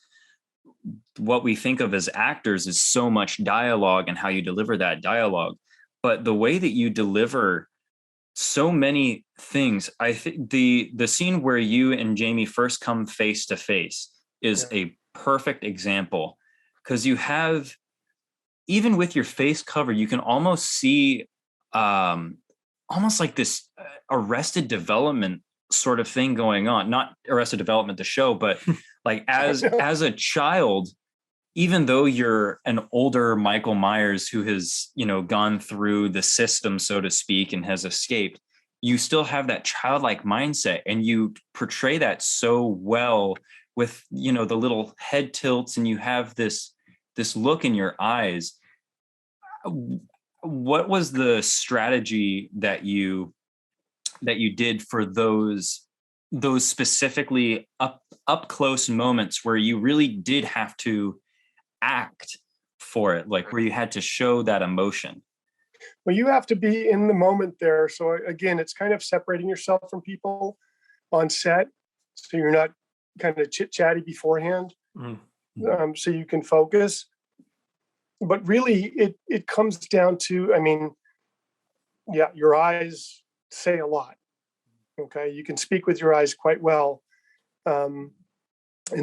what we think of as actors is so much dialogue and how you deliver that dialogue. But the way that you deliver so many things, I think the scene where you and Jamie first come face to face is a perfect example, because you have, even with your face covered, you can almost see almost like this Arrested Development sort of thing going on. Not Arrested Development, the show, but like as a child, even though you're an older Michael Myers who has, gone through the system, so to speak, and has escaped, you still have that childlike mindset, and you portray that so well with, the little head tilts, and you have this look in your eyes. What was the strategy that you did for those specifically up close moments where you really did have to act for it, like where you had to show that emotion? Well, you have to be in the moment there. So again, it's kind of separating yourself from people on set, so you're not kind of chit-chatty beforehand, so you can focus. But really, it comes down to, your eyes say a lot. Okay, you can speak with your eyes quite well. And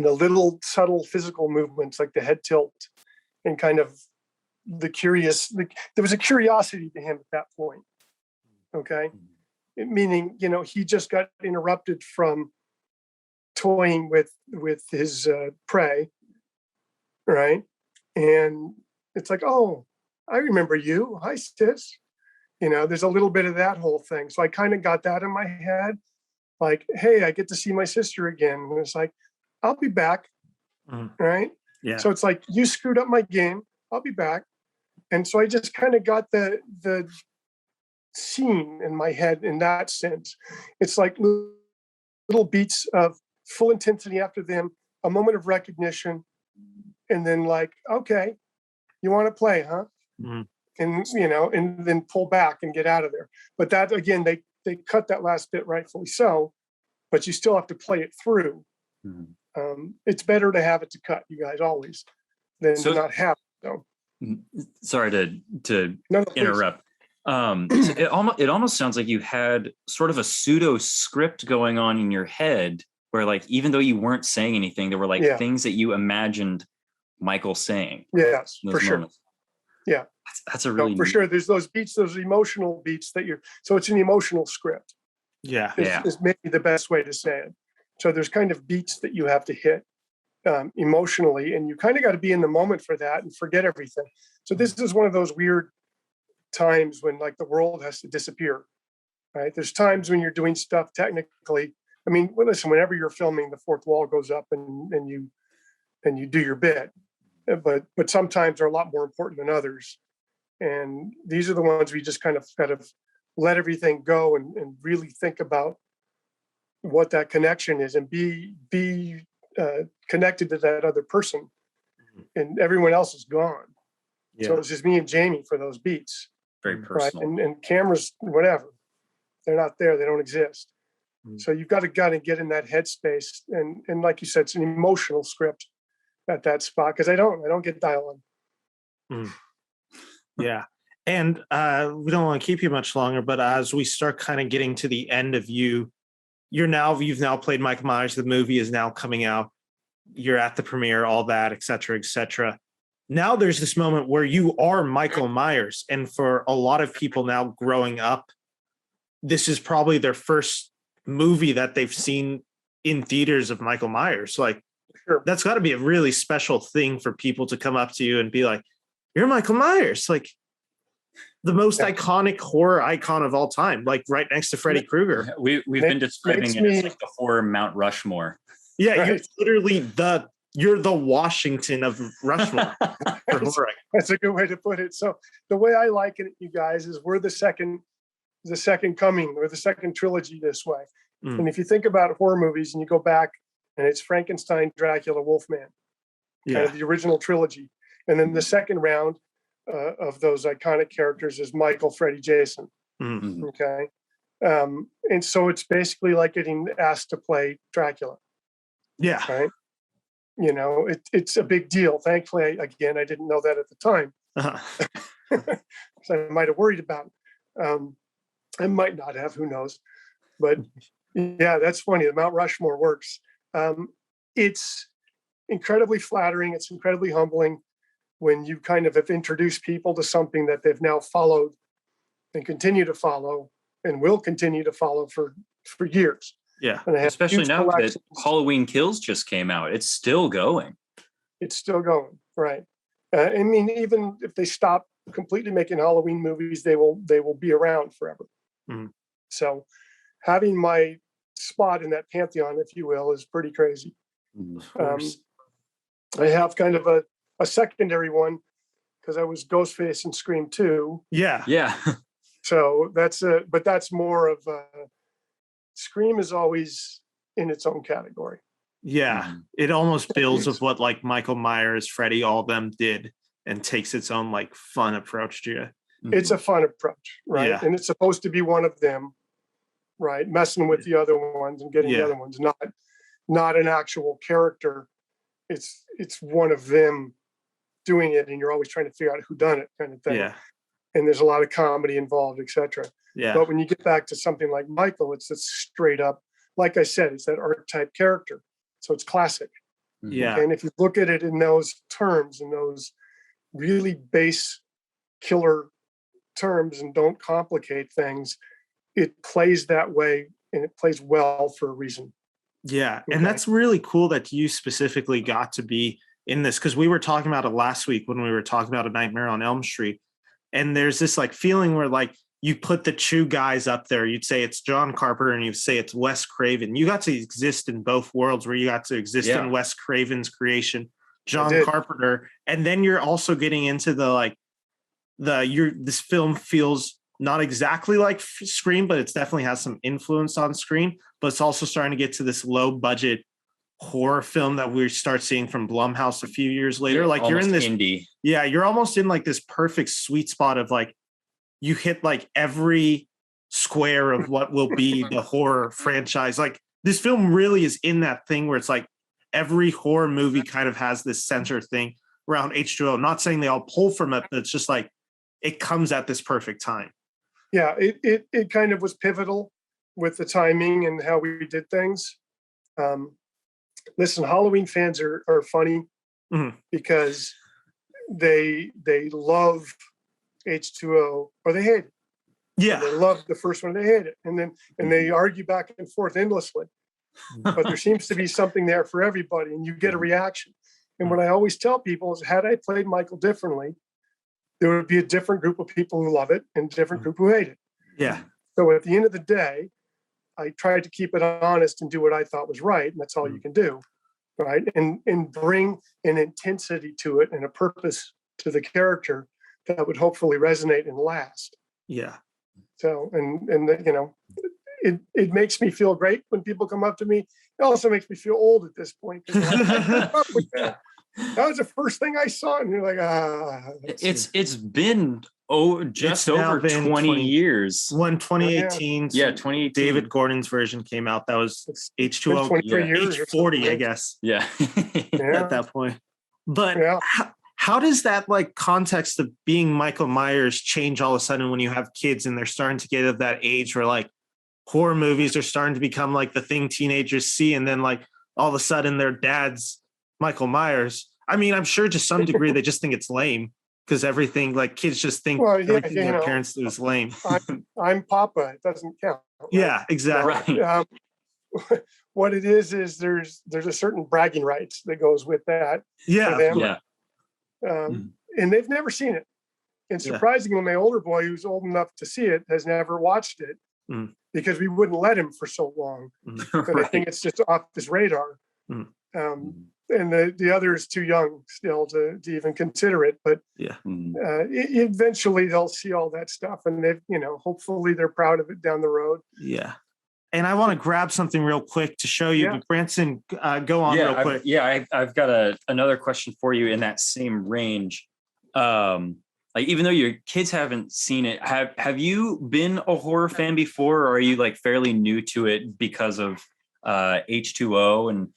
the little subtle physical movements, like the head tilt, and kind of there was a curiosity to him at that point. Okay, meaning, he just got interrupted from toying with his prey, right? And it's like, oh, I remember you. Hi, sis. There's a little bit of that whole thing. So I kind of got that in my head. Like, hey, I get to see my sister again. And it's like, I'll be back. Right? Yeah. So it's like, you screwed up my game. I'll be back. And so I just kind of got the scene in my head in that sense. It's like little beats of full intensity after them, a moment of recognition, and then like, okay, you want to play, huh? And and then pull back and get out of there. But that, again, they cut that last bit, rightfully so, but you still have to play it through. It's better to have it to cut, you guys, always, than to not have it. So. Sorry to interrupt. It almost sounds like you had sort of a pseudo script going on in your head, where like, even though you weren't saying anything, there were like things that you imagined Michael saying. Yes, for sure. Moments. Yeah, that's a really for sure. There's those beats, those emotional beats so it's an emotional script. Yeah, is maybe the best way to say it. So there's kind of beats that you have to hit emotionally, and you kind of got to be in the moment for that and forget everything. So this is one of those weird times when like the world has to disappear, right? There's times when you're doing stuff technically. Listen, whenever you're filming, the fourth wall goes up and you do your bit, but sometimes they're a lot more important than others. And these are the ones we just kind of let everything go and really think about what that connection is, and be connected to that other person, and everyone else is gone. So it's just me and Jamie for those beats. Very personal. Right? And cameras, whatever, they're not there, they don't exist. So you've got to get in that headspace, and like you said, it's an emotional script at that spot, because I don't get dialogue. Yeah. And we don't want to keep you much longer, but as we start kind of getting to the end of you've now played Michael Myers. The movie is now coming out. You're at the premiere, all that, et cetera, et cetera. Now there's this moment where you are Michael Myers. And for a lot of people now growing up, this is probably their first movie that they've seen in theaters of Michael Myers. Like, that's got to be a really special thing for people to come up to you and be like, you're Michael Myers. Like, the most iconic horror icon of all time, like right next to Freddy Krueger. We've been describing it as like the horror Mount Rushmore. Yeah, right. You're literally you're the Washington of Rushmore. That's a good way to put it. So the way I like it, you guys, is we're the second coming, or the second trilogy this way. And if you think about horror movies and you go back, and it's Frankenstein, Dracula, Wolfman, kind of the original trilogy. And then the second round of those iconic characters is Michael, Freddy, Jason. Mhm. Okay. And so it's basically like getting asked to play Dracula, Yeah. right? You know, it's a big deal. Thankfully, again, I didn't know that at the time. Uh-huh. So I might have worried about it. I might not have, who knows? But yeah, that's funny. The Mount Rushmore works. It's incredibly flattering. It's incredibly humbling when you kind of have introduced people to something that they've now followed and continue to follow and will continue to follow for years. Yeah. And I have Especially huge now that collections. Halloween Kills just came out. It's still going. It's still going, right? I mean, even if they stop completely making Halloween movies, they will be around forever. Mhm. So having my spot in that pantheon, if you will, is pretty crazy. Of course. I have kind of a secondary one because I was Ghostface in Scream 2. Yeah. Yeah. So but that's more of Scream is always in its own category. Yeah. Mhm. It almost builds of what like Michael Myers, Freddy, all them did, and takes its own like fun approach to it. It's a fun approach, right? Yeah. And it's supposed to be one of them, right? Messing with the other ones and getting the Yeah. other ones, not an actual character. It's one of them doing it, and you're always trying to figure out who done it, kind of thing. Yeah. And there's a lot of comedy involved, etc. Yeah. But when you get back to something like Michael, it's just straight up, like I said, it's that archetype character. So it's classic. Yeah. And if you look at it in those terms, in those really base killer terms, and don't complicate things, it plays that way, and it plays well for a reason. Yeah. Okay. And that's really cool that you specifically got to be in this, because we were talking about it last week when we were talking about A Nightmare on Elm Street. And there's this like feeling where like you put the two guys up there, you'd say it's John Carpenter and you'd say it's Wes Craven. You got to exist in both worlds, where you got to exist Yeah. in Wes Craven's creation, John Carpenter. And then you're also getting into the like this film feels not exactly like Scream, but it definitely has some influence on Scream, but it's also starting to get to this low budget horror film that we start seeing from Blumhouse a few years later. Yeah, like you're in this indie. Yeah, you're almost in like this perfect sweet spot of like you hit like every square of what will be the horror franchise. Like this film really is in that thing where it's like every horror movie kind of has this center thing around H2O. Not saying they all pull from it, but it's just like it comes at this perfect time. Yeah, it kind of was pivotal with the timing and how we did things. Listen, Halloween fans are funny because they love H2O or they hate it. Yeah. They love the first one, they hate it. And they argue back and forth endlessly. But there seems to be something there for everybody, and you get a reaction. And what I always tell people is, had I played Michael differently, there would be a different group of people who love it and a different group who hate it. Yeah. So at the end of the day, I tried to keep it honest and do what I thought was right. And that's all you can do. Right. And bring an intensity to it and a purpose to the character that would hopefully resonate and last. Yeah. So, and you know, it makes me feel great when people come up to me. It also makes me feel old at this point. That was the first thing I saw, and you're like, It's been just over 20 years. When 2018, yeah, 2018. David Gordon's version came out. That was H2O, 23 years H40, I guess. Yeah. At that point. But how does that like context of being Michael Myers change all of a sudden when you have kids and they're starting to get of that age where like horror movies are starting to become like the thing teenagers see, and then like all of a sudden their dad's Michael Myers? I mean, I'm sure to some degree they just think it's lame, because everything, like kids just think everything their parents do is lame. I'm Papa. It doesn't count. Right? Yeah, exactly. Right. What it is there's a certain bragging rights that goes with that. Yeah. For them. Yeah. And they've never seen it. And surprisingly, my older boy, who's old enough to see it, has never watched it because we wouldn't let him for so long. But I think it's just off his radar. And the other is too young still to even consider it. But eventually they'll see all that stuff, and they've, hopefully they're proud of it down the road. Yeah. And I want to grab something real quick to show you, but Branson, go on real quick. I've got another question for you in that same range. like, even though your kids haven't seen it, have you been a horror fan before, or are you like fairly new to it because of H2O? And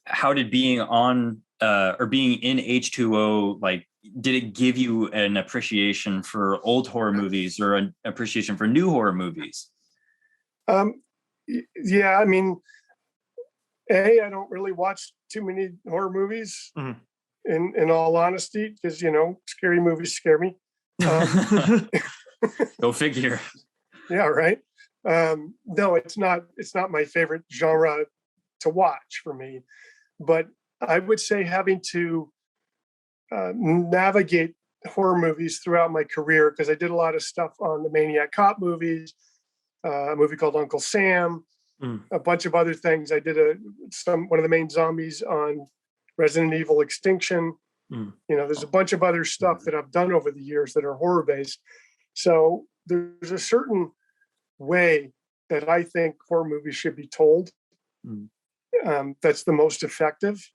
how did being on or being in H2O, like, did it give you an appreciation for old horror movies or an appreciation for new horror movies? Yeah, I mean, I don't really watch too many horror movies, in all honesty, because, scary movies scare me. Go figure. Yeah, right. No, it's not my favorite genre to watch for me, but I would say having to navigate horror movies throughout my career, because I did a lot of stuff on the Maniac Cop movies, a movie called Uncle Sam, a bunch of other things. I did one of the main zombies on Resident Evil Extinction. There's a bunch of other stuff that I've done over the years that are horror based. So there's a certain way that I think horror movies should be told. That's the most effective.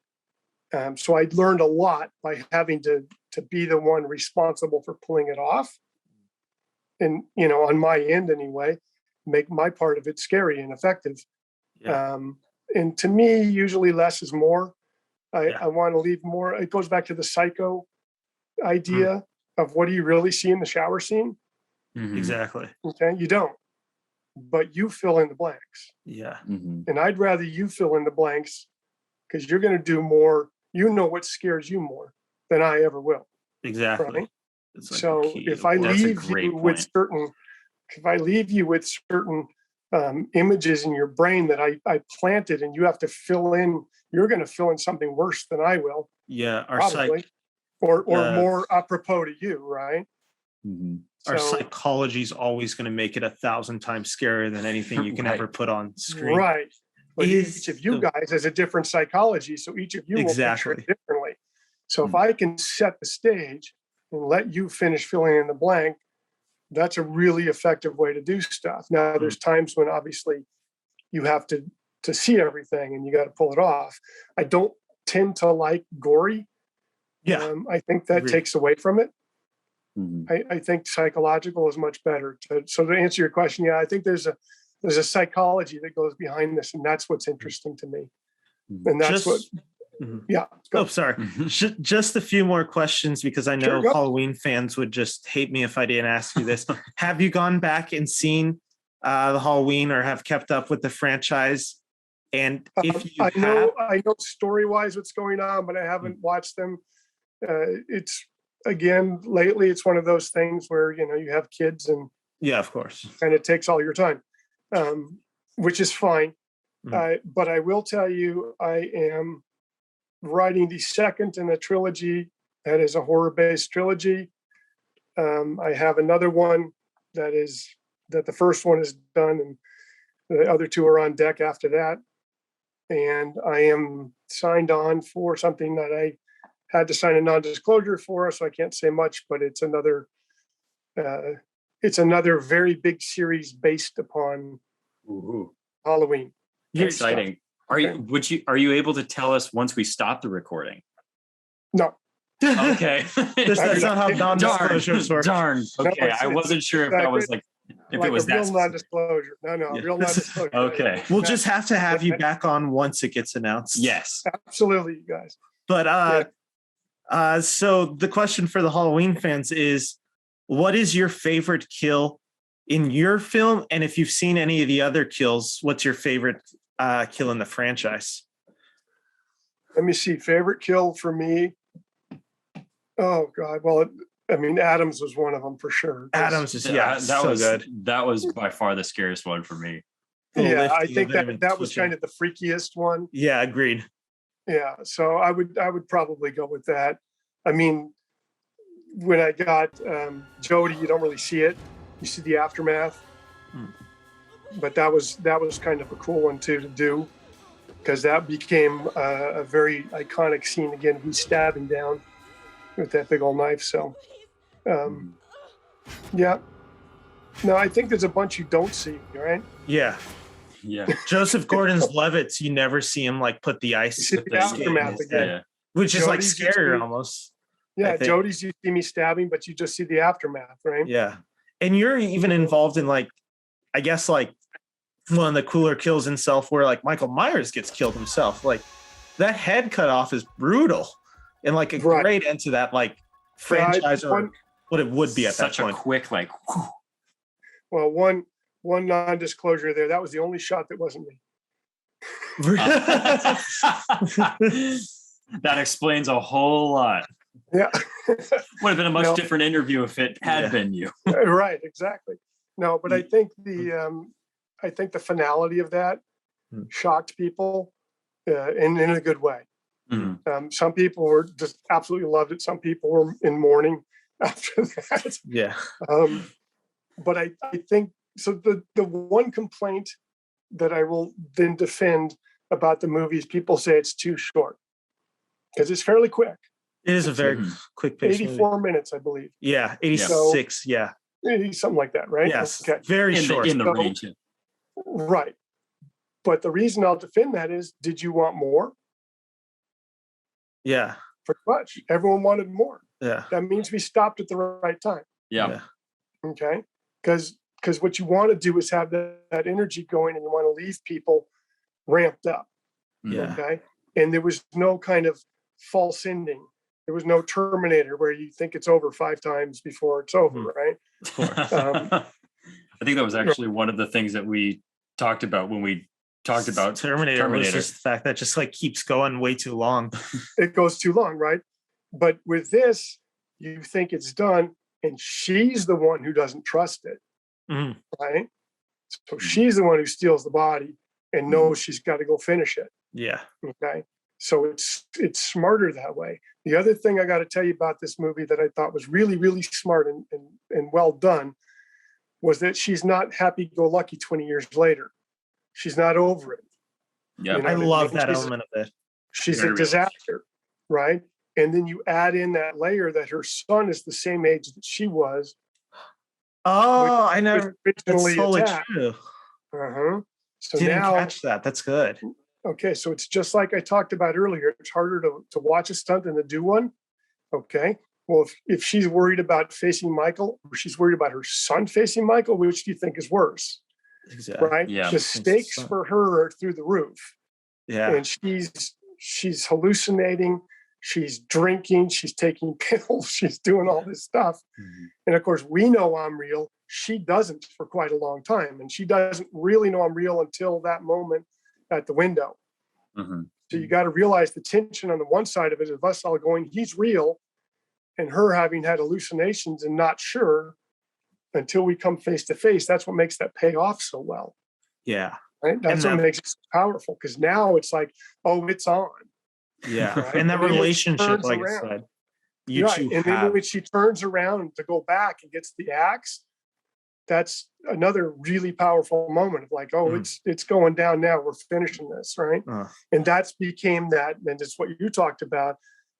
So I learned a lot by having to be the one responsible for pulling it off. And, on my end anyway, make my part of it scary and effective. Yeah. And to me, usually less is more. I want to leave more. It goes back to the Psycho idea of, what do you really see in the shower scene? Exactly. Okay, you don't, but you fill in the blanks. Yeah. And I'd rather you fill in the blanks, because you're going to do more. What scares you more than I ever will. Exactly. Right? So if I leave you with certain images in your brain that I planted, and you have to fill in, you're going to fill in something worse than I will. Yeah. Probably. Or more apropos to you, right? Our psychology is always going to make it 1,000 times scarier than anything you can ever put on screen. Right. But each of you guys has a different psychology, so each of you will picture it differently. So if I can set the stage and let you finish filling in the blank, that's a really effective way to do stuff. Now, there's times when obviously you have to see everything and you got to pull it off. I don't tend to like gory. Yeah, I think that takes away from it. I think psychological is much better. So to answer your question, I think there's a psychology that goes behind this, and that's what's interesting to me. And that's yeah. Oh, sorry. Just a few more questions, because I know Halloween fans would just hate me if I didn't ask you this. Have you gone back and seen the Halloween, or have kept up with the franchise? And if you I know story-wise what's going on, but I haven't watched them. It's, again, lately it's one of those things where, you have kids, and of course, and it takes all your time, which is fine. But I will tell you, I am writing the second in a trilogy that is a horror-based trilogy. I have another one that the first one is done, and the other two are on deck after that. And I am signed on for something that I had to sign a non-disclosure for, so I can't say much, but it's another very big series based upon Halloween. Exciting. Stuff. Are you able to tell us once we stop the recording? No. Okay. That's not how non-disclosures work. Darn. Okay. No, I wasn't sure if that was if it was that real non-disclosure. No, real non-disclosure. Okay. We'll just have to have you back on once it gets announced. Yes. Absolutely, you guys. But so the question for the Halloween fans is, what is your favorite kill in your film? And if you've seen any of the other kills, what's your favorite kill in the franchise? Let me see. Favorite kill for me. Oh God. Well, Adams was one of them for sure. Adams is good. That was by far the scariest one for me. Yeah, I think that was kind of the freakiest one. Yeah, agreed. Yeah, so I would probably go with that. When I got Jody, you don't really see it. You see the aftermath. But that was kind of a cool one too to do, because that became a very iconic scene. Again, he's stabbing down with that big old knife. So, yeah. No, I think there's a bunch you don't see, right? Yeah. Joseph Gordon-Levitt's, you never see him put the ice. You see the aftermath again. Which is scarier almost. Yeah, think. Jody's, you see me stabbing, but you just see the aftermath, right? Yeah. And you're even involved in like, I guess like one of the cooler kills in Self where like Michael Myers gets killed himself. Like that head cut off is brutal. And like a Right. great end to that like franchise or what it would be at Such that point. a quick, like, whew. Well, one non-disclosure there. That was the only shot that wasn't me. That explains a whole lot. Yeah. Would have been a much No. different interview if it had been you. Right, exactly. No, but I think the finality of that shocked people in a good way. Mhm. Some people were just absolutely loved it. Some people were in mourning after that. Yeah. But I think so. The one complaint that I will then defend about the movie is people say it's too short because it's fairly quick. It is a very quick pace. 84 minutes, I believe. Yeah, 86. Yeah. Something like that, right? Yes. Okay. Very short. In the So- range. Right. But the reason I'll defend that is, did you want more? Yeah. Pretty much. Everyone wanted more. Yeah. That means we stopped at the right time. Yeah. Okay. Because what you want to do is have that energy going, and you want to leave people ramped up. Yeah. Okay. And there was no kind of false ending. There was no Terminator where you think it's over 5 times before it's over, right? I think that was actually one of the things that we talked about when we talked about Terminator. Was just the fact that just like keeps going way too long. It goes too long, right? But with this, you think it's done, and she's the one who doesn't trust it, right? So she's the one who steals the body and knows she's got to go finish it. Yeah. Okay. So it's smarter that way. The other thing I got to tell you about this movie that I thought was really, really smart and well done was that she's not happy-go-lucky 20 years later. She's not over it. Yeah, You know I what love mean? that element of it. She's Very a disaster, right? And then you add in that layer that her son is the same age that she was. Oh, I never. That's Originally totally attacked. true. So Didn't now, catch that. That's good. okay, so it's just like I talked about earlier. It's harder to watch a stunt than to do one. Okay. Well, if she's worried about facing Michael, or she's worried about her son facing Michael, which do you think is worse? Exactly. Right? Yeah. The stakes for her are through the roof. Yeah. And she's hallucinating, she's drinking, she's taking pills, she's doing all this stuff. And of course, we know I'm real. She doesn't for quite a long time. And she doesn't really know I'm real until that moment at the window. So you got to realize the tension on the one side of it of us all going, he's real, and her having had hallucinations and not sure until we come face to face. That's what makes that pay off so well. Yeah. Right. That's what makes it so powerful, because now it's like, oh, it's on. Yeah. Right? And that then it relationship, turns like around. I said, you Right. two And have. then when she turns around to go back and gets the axe, that's another really powerful moment of like, oh, it's going down now. We're finishing this, right? And that's became that, and it's what you talked about.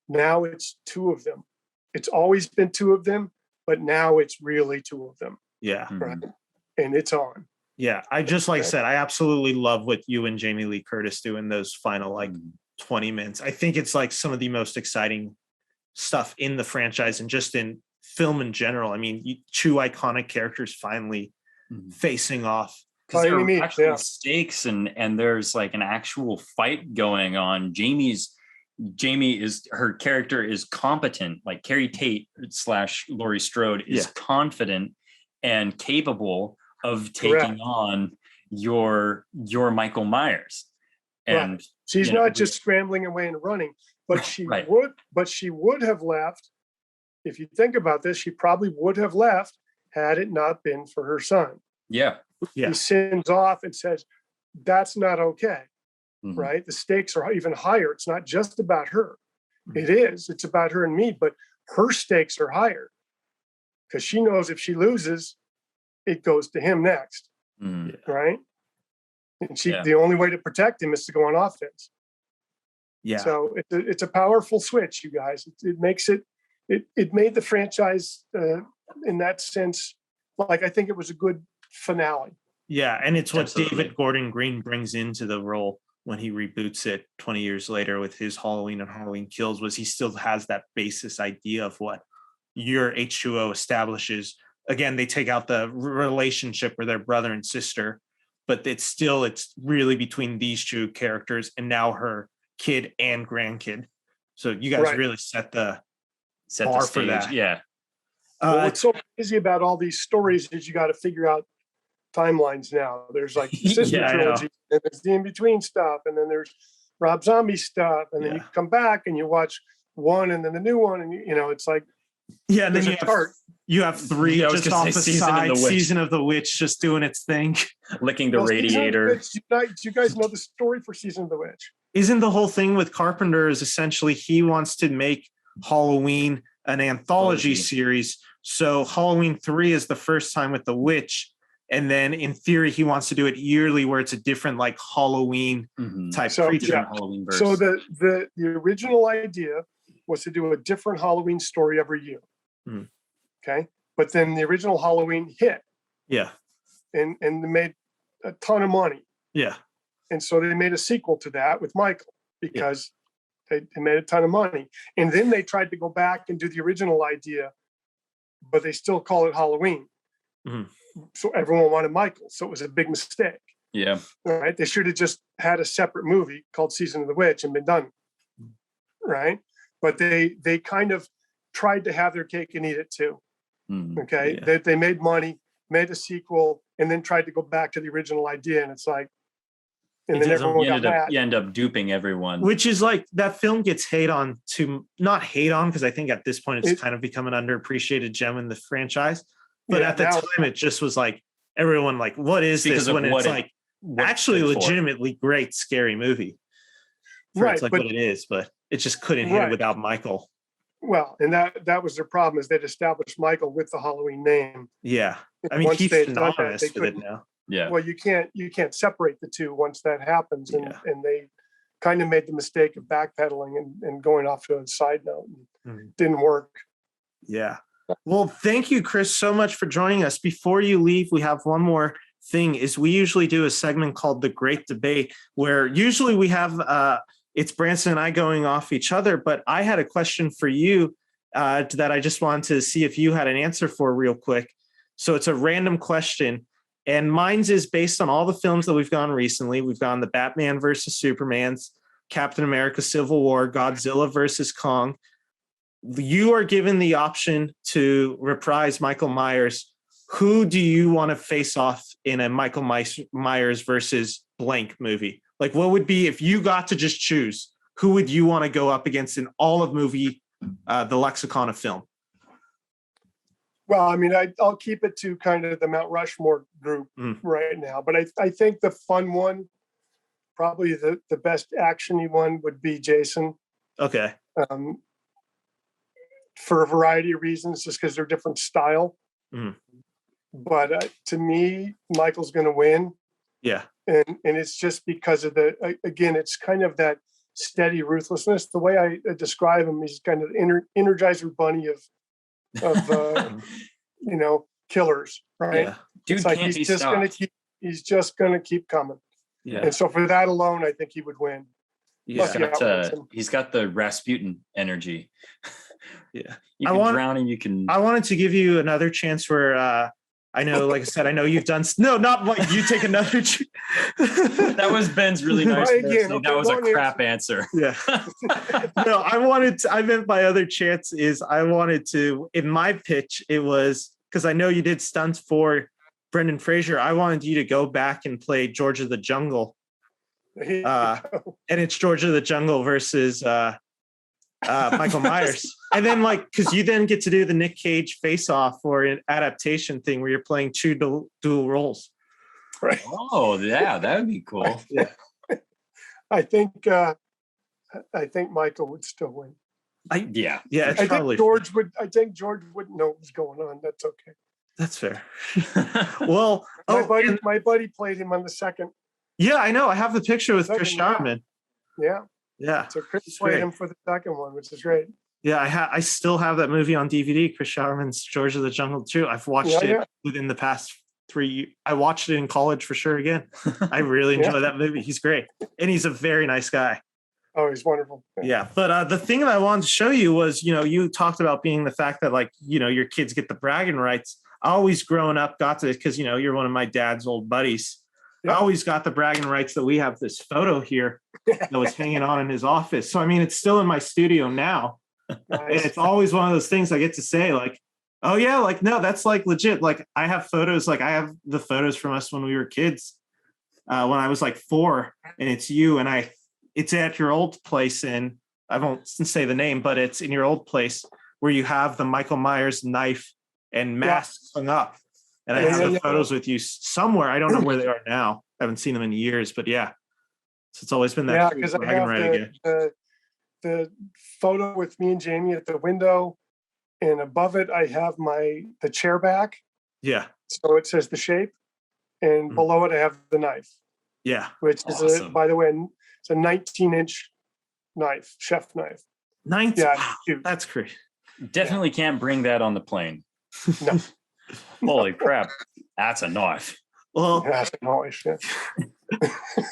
Now it's 2 of them. It's always been 2 of them, but now it's really 2 of them. Yeah. Right. And it's on. Yeah. I just like I said, I absolutely love what you and Jamie Lee Curtis do in those final like 20 minutes. I think it's like some of the most exciting stuff in the franchise and just in film in general. I mean, 2 iconic characters finally facing off. Because there are actual stakes and there's like an actual fight going on. Her character is competent, like Carrie Tate / Laurie Strode is confident and capable of taking on your Michael Myers. And she's not just scrambling away and running, but she would have left. If you think about this, she probably would have left had it not been for her son. Yeah. He sends off and says, that's not okay. Right? The stakes are even higher. It's not just about her. It's about her and me, but her stakes are higher because she knows if she loses, it goes to him next. Right? And the only way to protect him is to go on offense. Yeah. So it's a powerful switch, you guys. It makes it made the franchise in that sense, like I think it was a good finale. Yeah, and it's what David Gordon Green brings into the role when he reboots it 20 years later with his Halloween and Halloween Kills, was he still has that basis idea of what your H2O establishes. Again, they take out the relationship where they're brother and sister, but it's really between these two characters and now her kid and grandkid. So you guys really set the bar stage for that. Yeah. Well, what's so crazy about all these stories is you got to figure out timelines now. There's like the sister trilogy, and there's the in-between stuff, and then there's Rob Zombie stuff, and then you come back and you watch one and then the new one, and it's like and then you have three just off the side. Season of the Witch just doing its thing, licking the radiator. Do you guys know the story for Season of the Witch? Isn't the whole thing with Carpenter is essentially he wants to make Halloween an anthology series? So Halloween 3 is the first time with the witch, and then in theory he wants to do it yearly, where it's a different like Halloween type creature. Halloween verse. So the original idea was to do a different Halloween story every year. Okay, but then the original Halloween hit. And they made a ton of money. And so they made a sequel to that with Michael because they made a ton of money. And then they tried to go back and do the original idea, but they still call it Halloween. So everyone wanted Michael. So it was a big mistake. All right. They should have just had a separate movie called Season of the Witch and been done. Right. But they kind of tried to have their cake and eat it too. Okay. They made money, made a sequel, and then tried to go back to the original idea. And it's like, and then everyone got mad. You end up duping everyone. Which is like that film gets not hate on, because I think at this point it's kind of become an underappreciated gem in the franchise. But at the time it just was like everyone like, what is this? When it's like actually legitimately great scary movie. It's like what it is, but it just couldn't hit it without Michael. Well, and that was their problem, is they'd established Michael with the Halloween name. I mean, he's synonymous with it now. Well, you can't separate the two once that happens, and they kind of made the mistake of backpedaling and going off to a side note. And didn't work. Well, thank you, Chris, so much for joining us. Before you leave, we have one more thing. Is we usually do a segment called The Great Debate, where usually we have it's Branson and I going off each other, but I had a question for you that I just wanted to see if you had an answer for real quick. So it's a random question. And mine's is based on all the films that we've gone recently. We've gone the Batman versus Superman's, Captain America Civil War, Godzilla versus Kong. You are given the option to reprise Michael Myers. Who do you want to face off in a Michael Myers versus blank movie? Like, what would be, if you got to just choose, who would you want to go up against in all of movie, the lexicon of film? Well, I mean, I'll keep it to kind of the Mount Rushmore group right now. But I think the fun one, probably the best action-y one, would be Jason. Okay. For a variety of reasons, just because they're different style. But to me, Michael's going to win. And it's just because of again, it's kind of that steady ruthlessness. The way I describe him, he's kind of the Energizer Bunny of killers, right? Dude, it's like he's just gonna keep coming. And so for that alone, I think he would win. He's got the Rasputin energy. You can drown and you can. I wanted to give you another chance where I know, like I said, I know you've done. No, not like you take another. That was Ben's really nice. That was a crap answer. No, I meant my other chance is I wanted to, in my pitch, it was because I know you did stunts for Brendan Fraser. I wanted you to go back and play George of the Jungle. And it's George of the Jungle versus Michael Myers. And then because you then get to do the Nick Cage face-off or an adaptation thing where you're playing two dual roles. Right. Oh, yeah, that would be cool. I think Michael would still win. I think George wouldn't know what was going on. That's okay. That's fair. Well, my buddy played him on the second. Yeah, I know. I have the picture with Chris Sharman. Yeah. So Chris played him for the second one, which is great. Yeah, I still have that movie on DVD, Chris Sharman's George of the Jungle 2. I've watched it within the past I watched it in college for sure again. I really enjoy that movie. He's great. And he's a very nice guy. Oh, he's wonderful. Yeah. But the thing that I wanted to show you was, you talked about being the fact that your kids get the bragging rights. I always growing up got to, because, you're one of my dad's old buddies. Yep. I always got the bragging rights that we have this photo here that was hanging on in his office. So, it's still in my studio now. Nice. And it's always one of those things I get to say, oh yeah, no, that's legit. I have photos, I have the photos from us when we were kids, when I was 4, and it's you and it's at your old place in, I won't say the name, but it's in your old place where you have the Michael Myers knife and mask hung up. And I have the photos with you somewhere. I don't know where they are now. I haven't seen them in years, but yeah. So it's always been that. Yeah, because I have the photo with me and Jamie at the window, and above it I have the chair back. Yeah. So it says The Shape, and below it I have the knife. Yeah. Which is by the way, it's a 19-inch knife, chef knife. 19. Yeah, wow, that's crazy. Definitely can't bring that on the plane. No. Holy crap. That's a knife. Well, that's a knife. Yeah.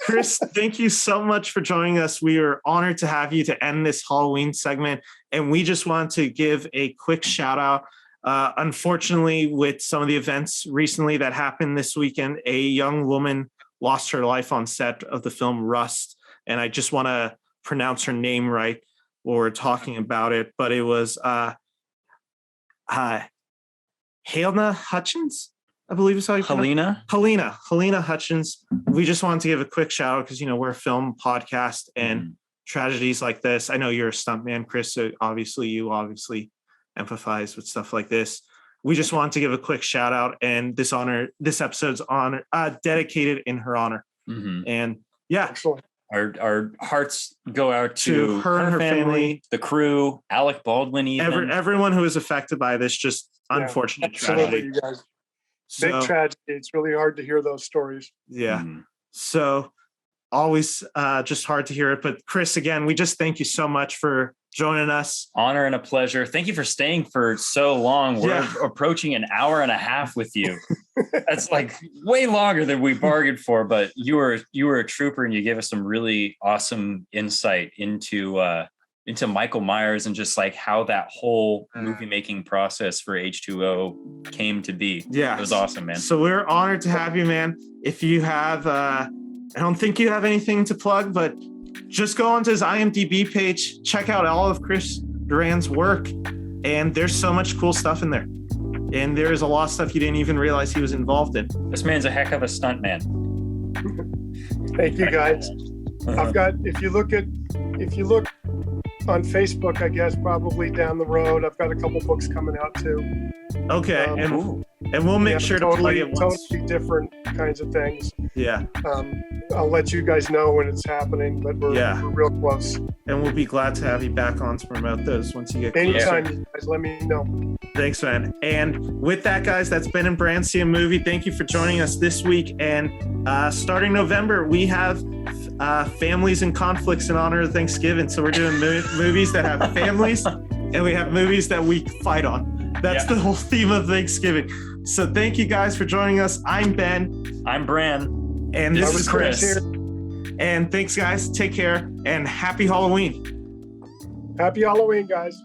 Chris, thank you so much for joining us. We are honored to have you to end this Halloween segment. And we just want to give a quick shout out. Unfortunately, with some of the events recently that happened this weekend, a young woman lost her life on set of the film Rust. And I just want to pronounce her name right while we're talking about it. But it was Helena Hutchins, I believe is how you pronounce it. Helena Hutchins. We just wanted to give a quick shout out because, we're a film podcast and tragedies like this. I know you're a stuntman, Chris, so you obviously empathize with stuff like this. We just wanted to give a quick shout out, and this episode's dedicated in her honor. Mm-hmm. And yeah. Excellent. Our hearts go out to her and her family, the crew, Alec Baldwin, even. Everyone who is affected by this just unfortunate tragedy. You guys. Big tragedy. It's really hard to hear those stories. Yeah. Mm-hmm. So always just hard to hear it. But Chris, again, we just thank you so much for joining us. Honor and a pleasure. Thank you for staying for so long. We're approaching an hour and a half with you. That's way longer than we bargained for, but you were a trooper, and you gave us some really awesome insight into Michael Myers and just how that whole movie making process for H2O came to be. Yeah. It was awesome, man. So we're honored to have you, man. If you have, I don't think you have anything to plug, but just go onto his IMDb page, check out all of Chris Durand's work, and there's so much cool stuff in there. And there is a lot of stuff you didn't even realize he was involved in. This man's a heck of a stunt man. Thank you, guys. I've got, if you look on Facebook, I guess probably down the road, I've got a couple books coming out too. Okay, and we'll make sure to plug it once. Totally different kinds of things. Yeah. I'll let you guys know when it's happening, but we're real close. And we'll be glad to have you back on to promote those once you get closer. Anytime, you guys, let me know. Thanks, man. And with that, guys, that's Ben and Bran See a Movie. Thank you for joining us this week. And starting November, we have families and conflicts in honor of Thanksgiving. So we're doing movies that have families, and we have movies that we fight on. That's the whole theme of Thanksgiving. So thank you guys for joining us. I'm Ben. I'm Bran. And this is Chris. And thanks, guys. Take care, and happy Halloween. Happy Halloween, guys.